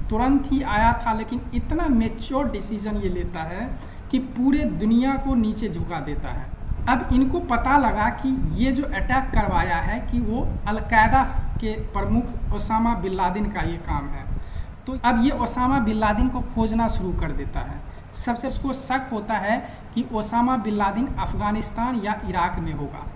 तुरंत ही आया था लेकिन इतना मैच्योर डिसीजन ये लेता है कि पूरे दुनिया को नीचे झुका देता है। अब इनको पता लगा कि ये जो अटैक करवाया है कि वो अलकायदा के प्रमुख ओसामा बिन लादेन का ये काम है। तो अब ये ओसामा बिन लादेन को खोजना शुरू कर देता है। सबसे उसको शक होता है कि ओसामा बिन लादेन अफगानिस्तान या इराक में होगा।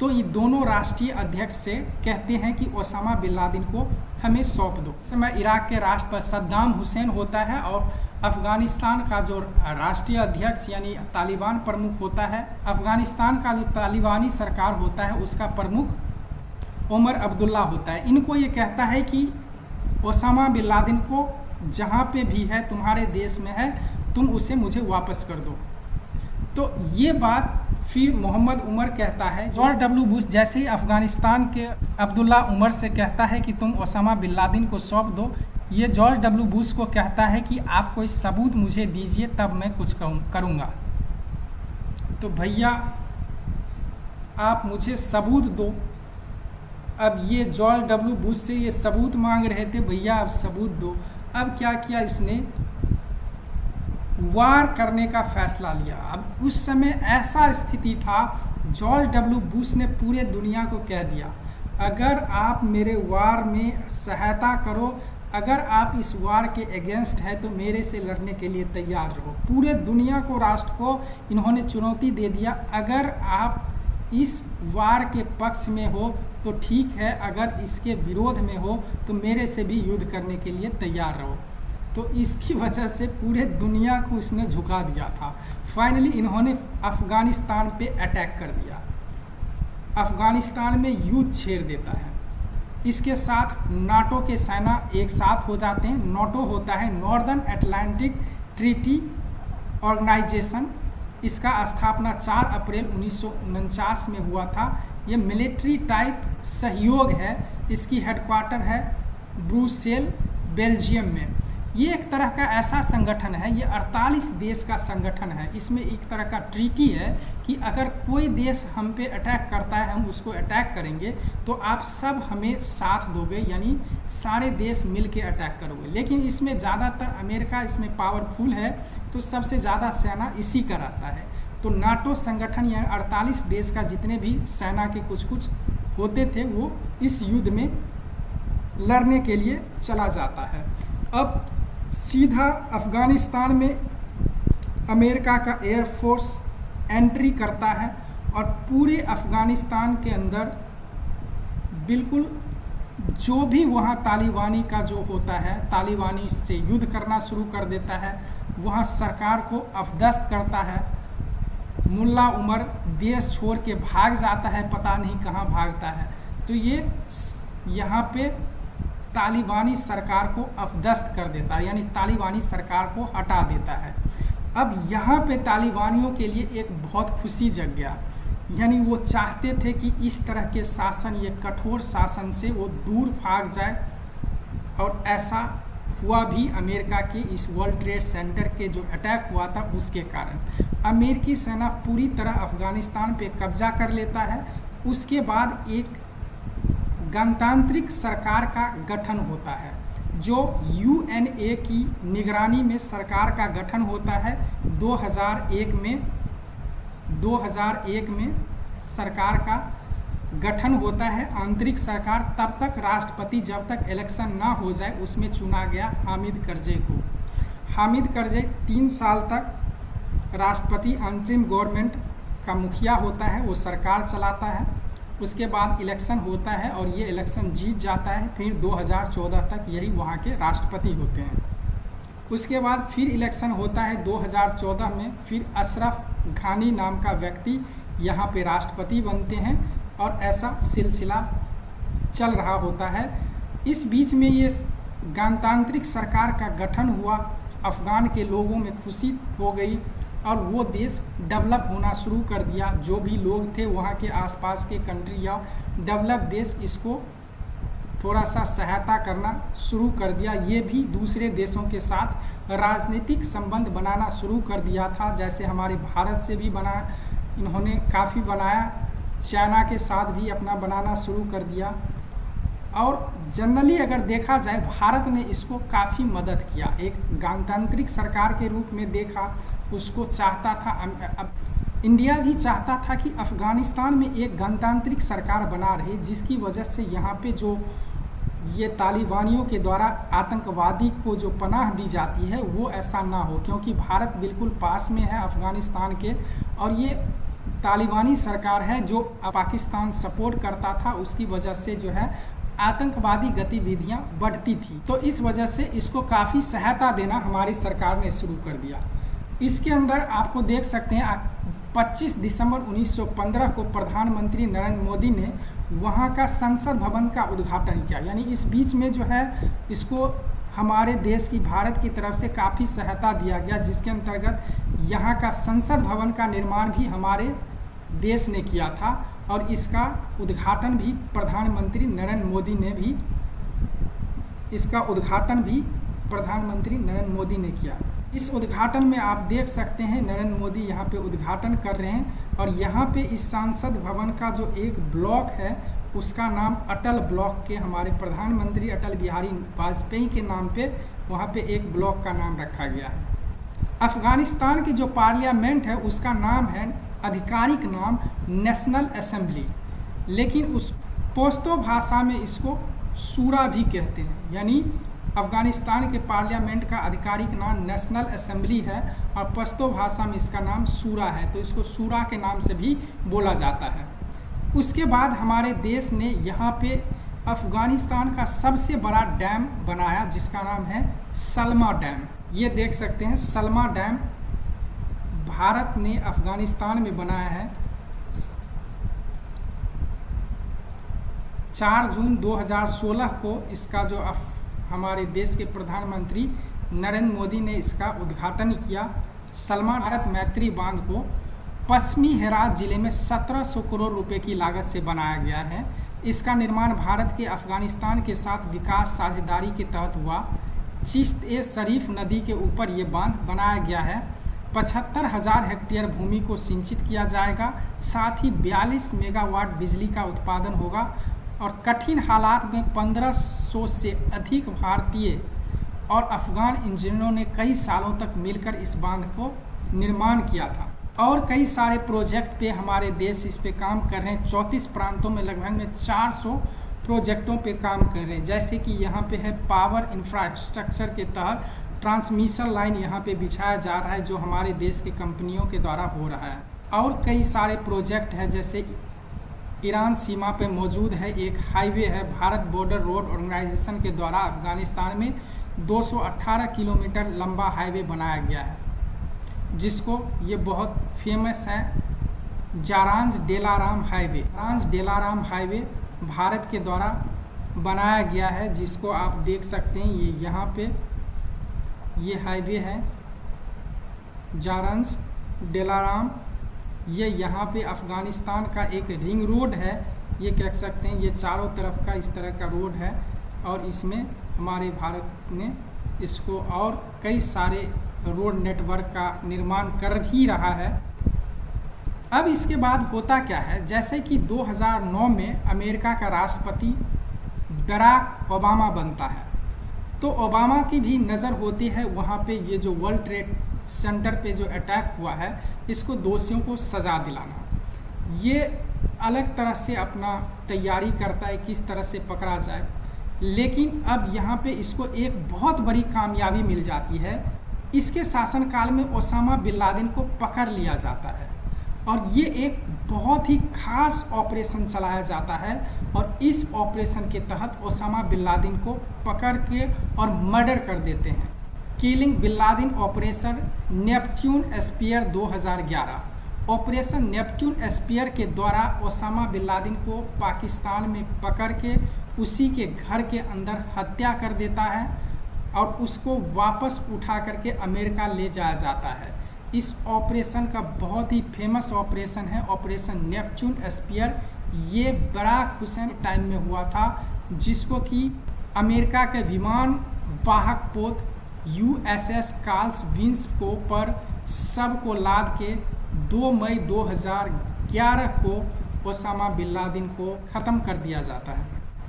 तो ये दोनों राष्ट्रीय अध्यक्ष से कहते हैं कि ओसामा बिन लादेन को हमें सौंप दो। इस समय इराक के राष्ट्रपति सद्दाम हुसैन होता है और अफगानिस्तान का जो राष्ट्रीय अध्यक्ष यानी तालिबान प्रमुख होता है, अफगानिस्तान का जो तालिबानी सरकार होता है उसका प्रमुख उमर अब्दुल्ला होता है। इनको ये कहता है कि ओसामा बिन लादेन को जहाँ पे भी है तुम्हारे देश में है, तुम उसे मुझे वापस कर दो। तो ये बात फिर मोहम्मद उमर कहता है, जॉर्ज डब्ल्यू बुश जैसे ही अफगानिस्तान के अब्दुल्ला उमर से कहता है कि तुम ओसामा बिन लादेन को सौंप दो, ये जॉर्ज डब्ल्यू बुश को कहता है कि आप कोई सबूत मुझे दीजिए तब मैं कुछ करूँगा। तो भैया आप मुझे सबूत दो। अब ये जॉर्ज डब्ल्यू बुश से ये सबूत मांग रहे थे, भैया अब सबूत दो। अब क्या किया इसने, वार करने का फैसला लिया। अब उस समय ऐसा स्थिति था, जॉर्ज डब्ल्यू बुश ने पूरे दुनिया को कह दिया, अगर आप मेरे वार में सहायता करो, अगर आप इस वार के अगेंस्ट है तो मेरे से लड़ने के लिए तैयार रहो। पूरे दुनिया को, राष्ट्र को इन्होंने चुनौती दे दिया, अगर आप इस वार के पक्ष में हो तो ठीक है, अगर इसके विरोध में हो तो मेरे से भी युद्ध करने के लिए तैयार रहो। तो इसकी वजह से पूरे दुनिया को इसने झुका दिया था। फाइनली इन्होंने अफगानिस्तान पे अटैक कर दिया, अफगानिस्तान में युद्ध छेड़ देता है। इसके साथ नाटो के सेना एक साथ हो जाते हैं। नाटो होता है नॉर्दर्न अटलांटिक ट्रीटी ऑर्गेनाइजेशन। इसका स्थापना 4 अप्रैल 1949 में हुआ था। ये मिलिट्री टाइप सहयोग है। इसकी हेडक्वार्टर है ब्रुसेल, बेल्जियम में। ये एक तरह का ऐसा संगठन है, ये 48 देश का संगठन है। इसमें एक तरह का ट्रीटी है कि अगर कोई देश हम पे अटैक करता है, हम उसको अटैक करेंगे तो आप सब हमें साथ दोगे, यानी सारे देश मिल के अटैक करोगे। लेकिन इसमें ज़्यादातर अमेरिका इसमें पावरफुल है, तो सबसे ज़्यादा सेना इसी का रहता है। तो नाटो संगठन या 48 देश का जितने भी सेना के कुछ कुछ होते थे, वो इस युद्ध में लड़ने के लिए चला जाता है। अब सीधा अफगानिस्तान में अमेरिका का एयरफोर्स एंट्री करता है और पूरे अफगानिस्तान के अंदर बिल्कुल जो भी वहाँ तालिबानी का जो होता है, तालिबानी से युद्ध करना शुरू कर देता है। वहाँ सरकार को अफदस्त करता है। मुल्ला उमर देश छोड़ के भाग जाता है, पता नहीं कहाँ भागता है। तो ये यहाँ पे तालिबानी सरकार को अफदस्त कर देता है, यानी तालिबानी सरकार को हटा देता है। अब यहाँ पे तालिबानियों के लिए एक बहुत खुशी जग गया, यानी वो चाहते थे कि इस तरह के शासन, ये कठोर शासन से वो दूर भाग जाए। और ऐसा हुआ भी। अमेरिका के इस वर्ल्ड ट्रेड सेंटर के जो अटैक हुआ था उसके कारण अमेरिकी सेना पूरी तरह अफगानिस्तान पे कब्जा कर लेता है। उसके बाद एक गणतांत्रिक सरकार का गठन होता है, जो यूएनए की निगरानी में सरकार का गठन होता है। 2001 में सरकार का गठन होता है, आंतरिक सरकार। तब तक राष्ट्रपति, जब तक इलेक्शन ना हो जाए, उसमें चुना गया हामिद करज़ई को। हामिद करज़ई 3 साल तक राष्ट्रपति अंतरिम गवर्नमेंट का मुखिया होता है, वो सरकार चलाता है। उसके बाद इलेक्शन होता है और ये इलेक्शन जीत जाता है। फिर 2014 तक यही वहाँ के राष्ट्रपति होते हैं। उसके बाद फिर इलेक्शन होता है 2014 में। फिर अशरफ घानी नाम का व्यक्ति यहाँ पे राष्ट्रपति बनते हैं और ऐसा सिलसिला चल रहा होता है। इस बीच में ये गणतांत्रिक सरकार का गठन हुआ, अफगान के लोगों में खुशी हो गई और वो देश डेवलप होना शुरू कर दिया। जो भी लोग थे वहाँ के आसपास के कंट्री या डेवलप देश इसको थोड़ा सा सहायता करना शुरू कर दिया। ये भी दूसरे देशों के साथ राजनीतिक संबंध बनाना शुरू कर दिया था। जैसे हमारे भारत से भी इन्होंने काफ़ी बनाया, चाइना के साथ भी अपना बनाना शुरू कर दिया। और जनरली अगर देखा जाए, भारत ने इसको काफ़ी मदद किया। एक गणतांत्रिक सरकार के रूप में देखा, उसको चाहता था। अब इंडिया भी चाहता था कि अफ़गानिस्तान में एक गणतांत्रिक सरकार बना रहे, जिसकी वजह से यहाँ पे जो ये तालिबानियों के द्वारा आतंकवादी को जो पनाह दी जाती है वो ऐसा ना हो, क्योंकि भारत बिल्कुल पास में है अफ़गानिस्तान के। और ये तालिबानी सरकार है जो पाकिस्तान सपोर्ट करता था, उसकी वजह से जो है आतंकवादी गतिविधियां बढ़ती थी। तो इस वजह से इसको काफ़ी सहायता देना हमारी सरकार ने शुरू कर दिया। इसके अंदर आपको देख सकते हैं 25 दिसंबर 1915 को प्रधानमंत्री नरेंद्र मोदी ने वहाँ का संसद भवन का उद्घाटन किया। यानी इस बीच में जो है इसको हमारे देश की, भारत की तरफ से काफ़ी सहायता दिया गया, जिसके अंतर्गत यहाँ का संसद भवन का निर्माण भी हमारे देश ने किया था और इसका उद्घाटन भी प्रधानमंत्री नरेंद्र मोदी ने किया। इस उद्घाटन में आप देख सकते हैं नरेंद्र मोदी यहाँ पे उद्घाटन कर रहे हैं और यहाँ पे इस संसद भवन का जो एक ब्लॉक है उसका नाम अटल ब्लॉक के हमारे प्रधानमंत्री अटल बिहारी वाजपेयी के नाम पे वहाँ पे एक ब्लॉक का नाम रखा गया है। अफगानिस्तान की जो पार्लियामेंट है उसका नाम है, आधिकारिक नाम नेशनल असेंबली, लेकिन उस पश्तो भाषा में इसको सूरा भी कहते हैं। यानी अफगानिस्तान के पार्लियामेंट का आधिकारिक नाम नेशनल असेंबली है और पश्तो भाषा में इसका नाम सूरा है, तो इसको सूरा के नाम से भी बोला जाता है। उसके बाद हमारे देश ने यहाँ पे अफगानिस्तान का सबसे बड़ा डैम बनाया जिसका नाम है सलमा डैम। ये देख सकते हैं सलमा डैम भारत ने अफगानिस्तान में बनाया है। 4 जून 2016 को इसका जो हमारे देश के प्रधानमंत्री नरेंद्र मोदी ने इसका उद्घाटन किया। सलमा भारत मैत्री बांध को पश्चिमी हेरात जिले में 1700 करोड़ रुपए की लागत से बनाया गया है। इसका निर्माण भारत के अफगानिस्तान के साथ विकास साझेदारी के तहत हुआ। चिश्त-ए-शरीफ नदी के ऊपर ये बांध बनाया गया है। 75,000 हेक्टेयर भूमि को सिंचित किया जाएगा। साथ ही 42 मेगावाट बिजली का उत्पादन होगा और कठिन हालात में 1500 से अधिक भारतीय और अफगान इंजीनियरों ने कई सालों तक मिलकर इस बांध को निर्माण किया था और कई सारे प्रोजेक्ट पे हमारे देश इस पे काम कर रहे हैं। 34 प्रांतों में लगभग में 400 प्रोजेक्टों पे काम कर रहे हैं। जैसे कि यहाँ पे है पावर इंफ्रास्ट्रक्चर के तहत ट्रांसमिशन लाइन यहाँ पे बिछाया जा रहा है जो हमारे देश की कंपनियों के द्वारा हो रहा है। और कई सारे प्रोजेक्ट है, जैसे ईरान सीमा पे मौजूद है एक हाईवे है, भारत बॉर्डर रोड ऑर्गेनाइजेशन के द्वारा अफगानिस्तान में 218 किलोमीटर लंबा हाईवे बनाया गया है जिसको ये बहुत फेमस है जारांज डेलाराम हाईवे। जारांज डेलाराम हाईवे भारत के द्वारा बनाया गया है जिसको आप देख सकते हैं। ये यहाँ पे ये हाईवे है जारांज डेलाराम। ये यहाँ पे अफगानिस्तान का एक रिंग रोड है, ये कह सकते हैं। ये चारों तरफ का इस तरह का रोड है और इसमें हमारे भारत ने इसको और कई सारे रोड नेटवर्क का निर्माण कर ही रहा है। अब इसके बाद होता क्या है, जैसे कि 2009 में अमेरिका का राष्ट्रपति बराक ओबामा बनता है तो ओबामा की भी नज़र होती है वहाँ पे ये जो वर्ल्ड ट्रेड सेंटर पे जो अटैक हुआ है इसको दोषियों को सज़ा दिलाना। ये अलग तरह से अपना तैयारी करता है किस तरह से पकड़ा जाए, लेकिन अब यहाँ पे इसको एक बहुत बड़ी कामयाबी मिल जाती है। इसके शासनकाल में ओसामा बिन लादेन को पकड़ लिया जाता है और ये एक बहुत ही खास ऑपरेशन चलाया जाता है और इस ऑपरेशन के तहत ओसामा बिन लादेन को पकड़ के और मर्डर कर देते हैं। Killing bin Laden operation Neptune Spear 2011। Operation Neptune Spear के द्वारा ओसामा बिन लादेन को पाकिस्तान में पकड़ के उसी के घर के अंदर हत्या कर देता है और उसको वापस उठा करके अमेरिका ले जाया जाता है। इस ऑपरेशन का बहुत ही फेमस ऑपरेशन है ऑपरेशन नेपच्यून स्पीयर। ये बराक हुसैन टाइम में हुआ था जिसको कि अमेरिका के विमान वाहक पोत USS कार्ल्स विंस को पर सबको लाद के 2 मई 2011 को ओसामा बिन लादेन को ख़त्म कर दिया जाता है।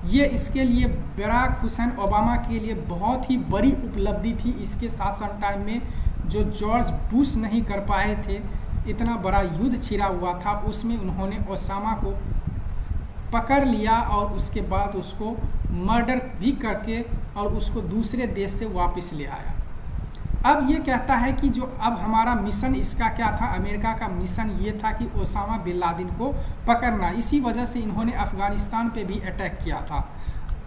ये इसके लिए बराक हुसैन ओबामा के लिए बहुत ही बड़ी उपलब्धि थी। इसके शासन टाइम में जो जॉर्ज बुश नहीं कर पाए थे, इतना बड़ा युद्ध छिड़ा हुआ था, उसमें उन्होंने ओसामा को पकड़ लिया और उसके बाद उसको मर्डर भी करके और उसको दूसरे देश से वापस ले आया। अब ये कहता है कि जो अब हमारा मिशन इसका क्या था, अमेरिका का मिशन ये था कि ओसामा बिन लादेन को पकड़ना। इसी वजह से इन्होंने अफ़गानिस्तान पे भी अटैक किया था।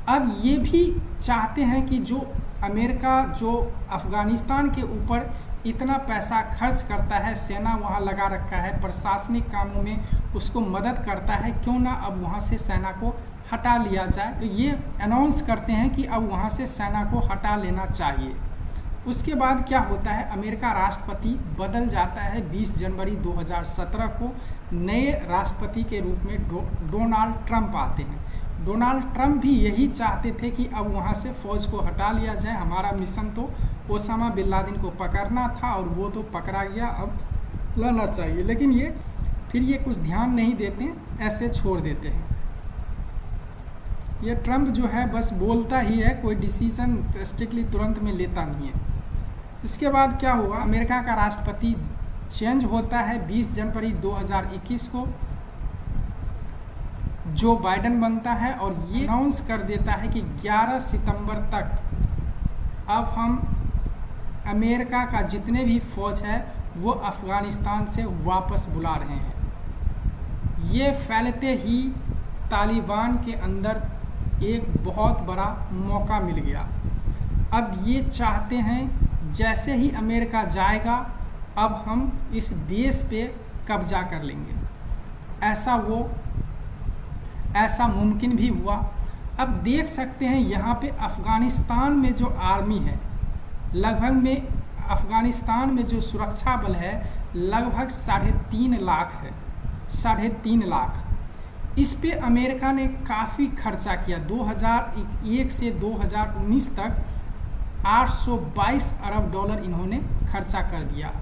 अब ये भी चाहते हैं कि जो अमेरिका जो अफ़गानिस्तान के ऊपर इतना पैसा खर्च करता है, सेना वहाँ लगा रखा है, प्रशासनिक कामों में उसको मदद करता है, क्यों ना अब वहाँ से सेना को हटा लिया जाए। तो ये अनाउंस करते हैं कि अब वहाँ से सेना को हटा लेना चाहिए। उसके बाद क्या होता है, अमेरिका राष्ट्रपति बदल जाता है 20 जनवरी 2017 को। नए राष्ट्रपति के रूप में डोनाल्ड ट्रंप आते हैं। डोनाल्ड ट्रंप भी यही चाहते थे कि अब वहाँ से फ़ौज को हटा लिया जाए, हमारा मिशन तो ओसामा बिन लादेन को पकड़ना था और वो तो पकड़ा गया, अब लाना चाहिए। लेकिन ये कुछ ध्यान नहीं देते, ऐसे छोड़ देते हैं। ये ट्रंप जो है बस बोलता ही है, कोई डिसीजन स्ट्रिक्टली तुरंत में लेता नहीं है। इसके बाद क्या हुआ, अमेरिका का राष्ट्रपति चेंज होता है 20 जनवरी 2021 को। जो बाइडेन बनता है और ये अनाउंस कर देता है कि 11 सितंबर तक अब हम अमेरिका का जितने भी फौज है वो अफ़गानिस्तान से वापस बुला रहे हैं। ये फैलते ही तालिबान के अंदर एक बहुत बड़ा मौका मिल गया। अब ये चाहते हैं जैसे ही अमेरिका जाएगा अब हम इस देश पे कब्जा कर लेंगे। ऐसा मुमकिन भी हुआ। अब देख सकते हैं यहाँ पे अफ़गानिस्तान में जो आर्मी है, लगभग में अफ़गानिस्तान में जो सुरक्षा बल है लगभग 3.5 लाख है, 3.5 लाख। इस पे अमेरिका ने काफ़ी खर्चा किया। 2001 से 2019 तक 822 अरब डॉलर इन्होंने खर्चा कर दिया।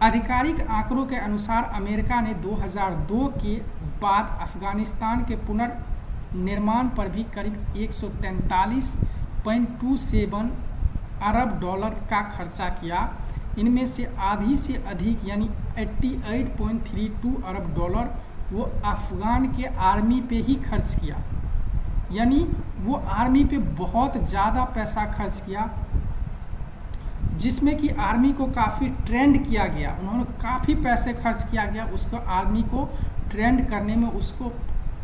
आधिकारिक आंकड़ों के अनुसार अमेरिका ने 2002 के बाद अफ़गानिस्तान के पुनर्निर्माण पर भी करीब 143.27 अरब डॉलर का खर्चा किया। इनमें से आधी से अधिक यानी 88.32 अरब डॉलर वो अफ़गान के आर्मी पे ही खर्च किया। यानी वो आर्मी पे बहुत ज़्यादा पैसा खर्च किया, जिसमें कि आर्मी को काफ़ी ट्रेंड किया गया। उन्होंने काफ़ी पैसे खर्च किया गया उसको, आर्मी को ट्रेंड करने में उसको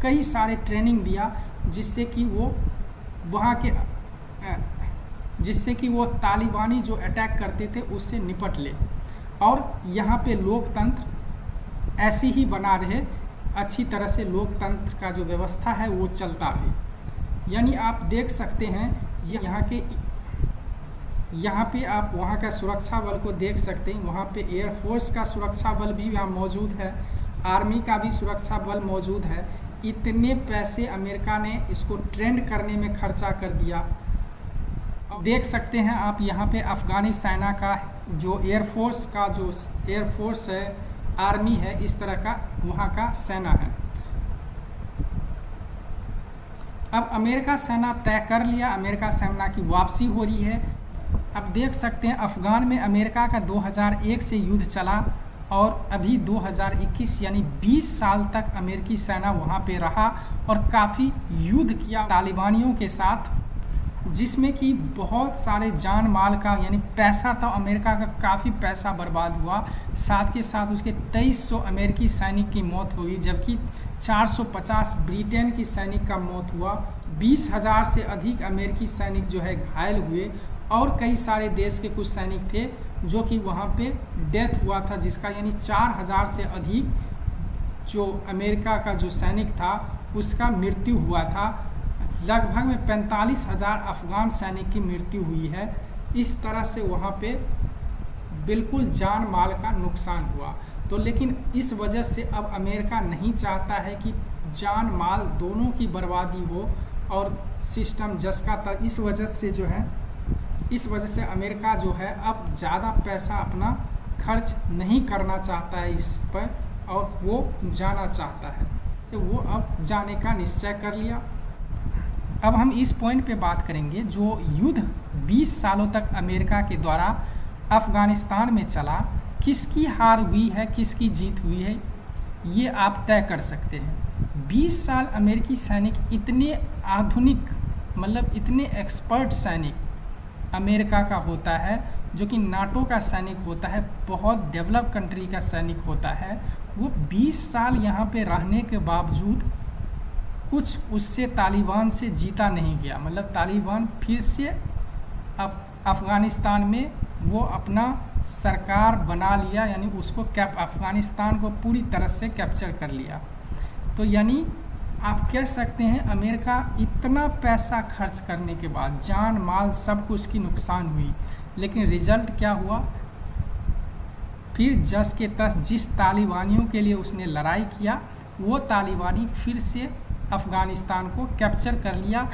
कई सारे ट्रेनिंग दिया, जिससे कि वो तालिबानी जो अटैक करते थे उससे निपट ले। और यहाँ पे लोकतंत्र ऐसी ही बना रहे, अच्छी तरह से लोकतंत्र का जो व्यवस्था है वो चलता रहे। यानी आप देख सकते हैं यहाँ पे आप वहाँ का सुरक्षा बल को देख सकते हैं। वहाँ पे एयरफोर्स का सुरक्षा बल भी यहाँ मौजूद है, आर्मी का भी सुरक्षा बल मौजूद है। इतने पैसे अमेरिका ने इसको ट्रेंड करने में खर्चा कर दिया। अब देख सकते हैं आप यहाँ पे अफ़गानी सेना का जो एयरफोर्स है, आर्मी है, इस तरह का वहाँ का सेना है। अब अमेरिका सेना तय कर लिया, अमेरिका सेना की वापसी हो रही है। अब देख सकते हैं अफ़गान में अमेरिका का 2001 से युद्ध चला और अभी 2021 यानी 20 साल तक अमेरिकी सेना वहाँ पे रहा और काफ़ी युद्ध किया तालिबानियों के साथ, जिसमें कि बहुत सारे जान माल का यानी पैसा था, अमेरिका का काफ़ी पैसा बर्बाद हुआ। साथ के साथ उसके 2300 अमेरिकी सैनिक की मौत हुई, जबकि 450 ब्रिटेन की सैनिक का मौत हुआ। 20,000 से अधिक अमेरिकी सैनिक जो है घायल हुए और कई सारे देश के कुछ सैनिक थे जो कि वहाँ पे डेथ हुआ था, जिसका यानी 4,000 से अधिक जो अमेरिका का जो सैनिक था उसका मृत्यु हुआ था। लगभग में 45,000 अफ़गान सैनिक की मृत्यु हुई है। इस तरह से वहाँ पे बिल्कुल जान माल का नुकसान हुआ। तो लेकिन इस वजह से अब अमेरिका नहीं चाहता है कि जान माल दोनों की बर्बादी हो और सिस्टम जसका था। इस वजह से अमेरिका जो है अब ज़्यादा पैसा अपना खर्च नहीं करना चाहता है इस पर और वो जाना चाहता है, तो वो अब जाने का निश्चय कर लिया। अब हम इस पॉइंट पे बात करेंगे, जो युद्ध 20 सालों तक अमेरिका के द्वारा अफ़गानिस्तान में चला, किसकी हार हुई है किसकी जीत हुई है ये आप तय कर सकते हैं। 20 साल अमेरिकी सैनिक इतने आधुनिक मतलब इतने एक्सपर्ट सैनिक अमेरिका का होता है, जो कि नाटो का सैनिक होता है, बहुत डेवलप कंट्री का सैनिक होता है, वो 20 साल यहाँ पे रहने के बावजूद कुछ उससे तालिबान से जीता नहीं गया। मतलब तालिबान फिर से अफ़गानिस्तान में वो अपना सरकार बना लिया, यानी उसको अफ़गानिस्तान को पूरी तरह से कैप्चर कर लिया। तो यानी आप कह सकते हैं अमेरिका इतना पैसा खर्च करने के बाद जान माल सब कुछ की नुकसान हुई, लेकिन रिजल्ट क्या हुआ? फिर जस के तस जिस तालिबानियों के लिए उसने लड़ाई किया वो तालिबानी फिर से अफ़गानिस्तान को कैप्चर कर लिया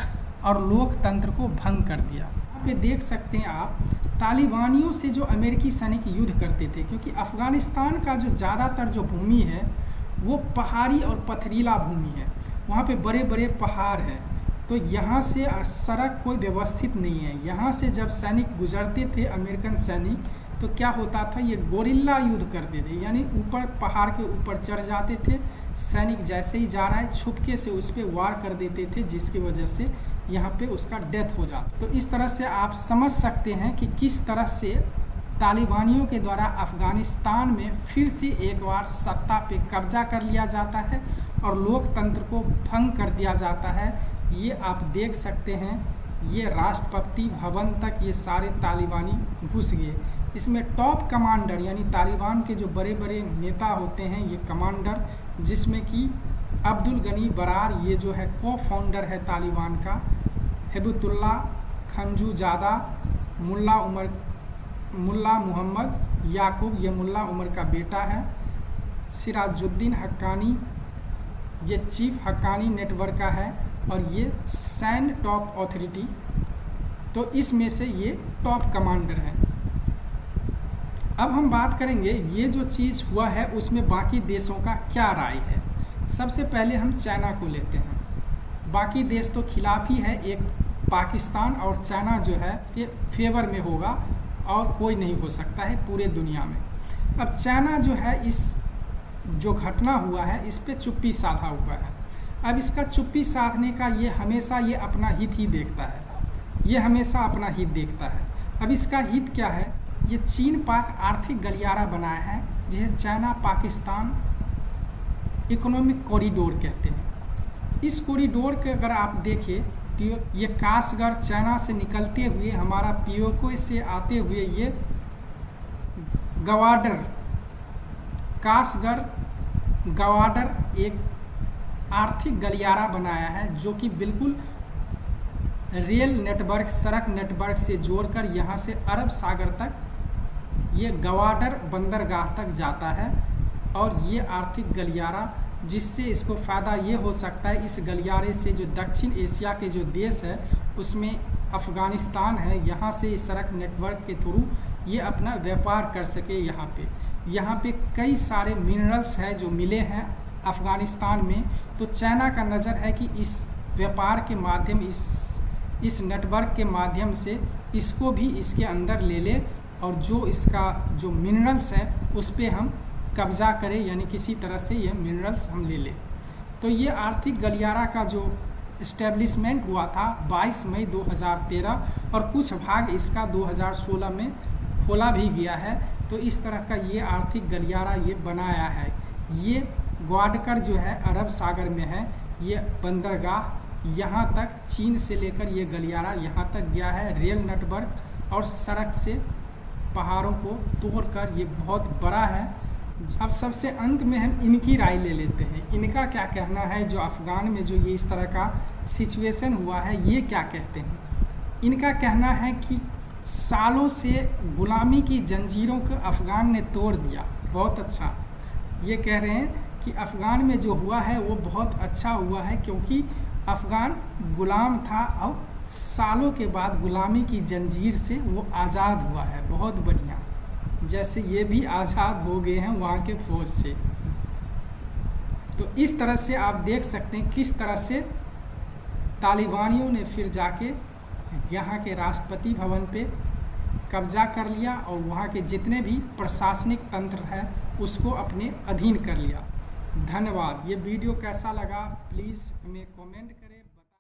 और लोकतंत्र को भंग कर दिया। यहाँ पे देख सकते हैं आप, तालिबानियों से जो अमेरिकी सैनिक युद्ध करते थे, क्योंकि अफ़गानिस्तान का जो ज़्यादातर जो भूमि है वो पहाड़ी और पथरीला भूमि है, वहाँ पे बड़े बड़े पहाड़ हैं, तो यहाँ से सड़क कोई व्यवस्थित नहीं है। यहाँ से जब सैनिक गुजरते थे अमेरिकन सैनिक, तो क्या होता था, ये गोरिल्ला युद्ध करते थे, यानी ऊपर पहाड़ के ऊपर चढ़ जाते थे, सैनिक जैसे ही जा रहा है छुपके से उस पर वार कर देते थे, जिसकी वजह से यहाँ पे उसका डेथ हो जाता। तो इस तरह से आप समझ सकते हैं कि किस तरह से तालिबानियों के द्वारा अफ़गानिस्तान में फिर से एक बार सत्ता पे कब्जा कर लिया जाता है और लोकतंत्र को भंग कर दिया जाता है। ये आप देख सकते हैं, ये राष्ट्रपति भवन तक ये सारे तालिबानी घुस गए। इसमें टॉप कमांडर यानी तालिबान के जो बड़े बड़े नेता होते हैं, ये कमांडर, जिसमें कि अब्दुल गनी बरार, ये जो है को फाउंडर है तालिबान का, हिबतुल्ला खंजूजादा, मुल्ला मोहम्मद याकूब, ये मुल्ला उमर का बेटा है, सिराजुद्दीन हक्कानी, ये चीफ हक्कानी नेटवर्क का है, और ये सैंड टॉप अथॉरिटी, तो इसमें से ये टॉप कमांडर हैं। अब हम बात करेंगे ये जो चीज़ हुआ है उसमें बाकी देशों का क्या राय है। सबसे पहले हम चाइना को लेते हैं। बाकी देश तो खिलाफ ही है, एक पाकिस्तान और चाइना जो है इसके फेवर में होगा और कोई नहीं हो सकता है पूरे दुनिया में। अब चाइना जो है इस जो घटना हुआ है इस पे चुप्पी साधा हुआ है। अब इसका चुप्पी साधने का ये हमेशा ये अपना हित ही देखता है, ये हमेशा अपना हित देखता है। अब इसका हित क्या है, ये चीन पाक आर्थिक गलियारा बनाया है जिसे चाइना पाकिस्तान इकोनॉमिक कॉरिडोर कहते हैं। इस कॉरिडोर के अगर आप देखें तो ये कासगढ़ चाइना से निकलते हुए हमारा पियोको से आते हुए ये गवाडर, कासगढ़ गवाडर एक आर्थिक गलियारा बनाया है जो कि बिल्कुल रेल नेटवर्क, सड़क नेटवर्क से जोड़कर यहाँ से अरब सागर तक ये गवाडर बंदरगाह तक जाता है। और ये आर्थिक गलियारा जिससे इसको फ़ायदा ये हो सकता है, इस गलियारे से जो दक्षिण एशिया के जो देश है उसमें अफ़गानिस्तान है, यहाँ से इस सड़क नेटवर्क के थ्रू ये अपना व्यापार कर सके। यहाँ पे कई सारे मिनरल्स हैं जो मिले हैं अफ़गानिस्तान में, तो चाइना का नज़र है कि इस व्यापार के माध्यम, इस नेटवर्क के माध्यम से इसको भी इसके अंदर ले ले और जो इसका जो मिनरल्स है उस पर हम कब्जा करें, यानी किसी तरह से ये मिनरल्स हम ले लें। तो ये आर्थिक गलियारा का जो इस्टेब्लिशमेंट हुआ था 22 मई 2013 और कुछ भाग इसका 2016 में खोला भी गया है। तो इस तरह का ये आर्थिक गलियारा ये बनाया है। ये ग्वाडकर जो है अरब सागर में है, ये बंदरगाह यहाँ तक चीन से लेकर ये गलियारा यहाँ तक गया है, रेल नेटवर्क और सड़क से पहाड़ों को तोड़कर ये बहुत बड़ा है। अब सबसे अंत में हम इनकी राय ले लेते हैं, इनका क्या कहना है, जो अफ़गान में जो ये इस तरह का सिचुएशन हुआ है ये क्या कहते हैं। इनका कहना है कि सालों से गुलामी की जंजीरों को अफ़गान ने तोड़ दिया, बहुत अच्छा। ये कह रहे हैं कि अफ़गान में जो हुआ है वो बहुत अच्छा हुआ है क्योंकि अफ़गान गुलाम था और सालों के बाद गुलामी की जंजीर से वो आज़ाद हुआ है, बहुत बढ़िया। जैसे ये भी आज़ाद हो गए हैं वहाँ के फौज से। तो इस तरह से आप देख सकते हैं किस तरह से तालिबानियों ने फिर जाके यहाँ के राष्ट्रपति भवन पे कब्जा कर लिया और वहाँ के जितने भी प्रशासनिक तंत्र है उसको अपने अधीन कर लिया। धन्यवाद। ये वीडियो कैसा लगा प्लीज़ हमें कमेंट करें।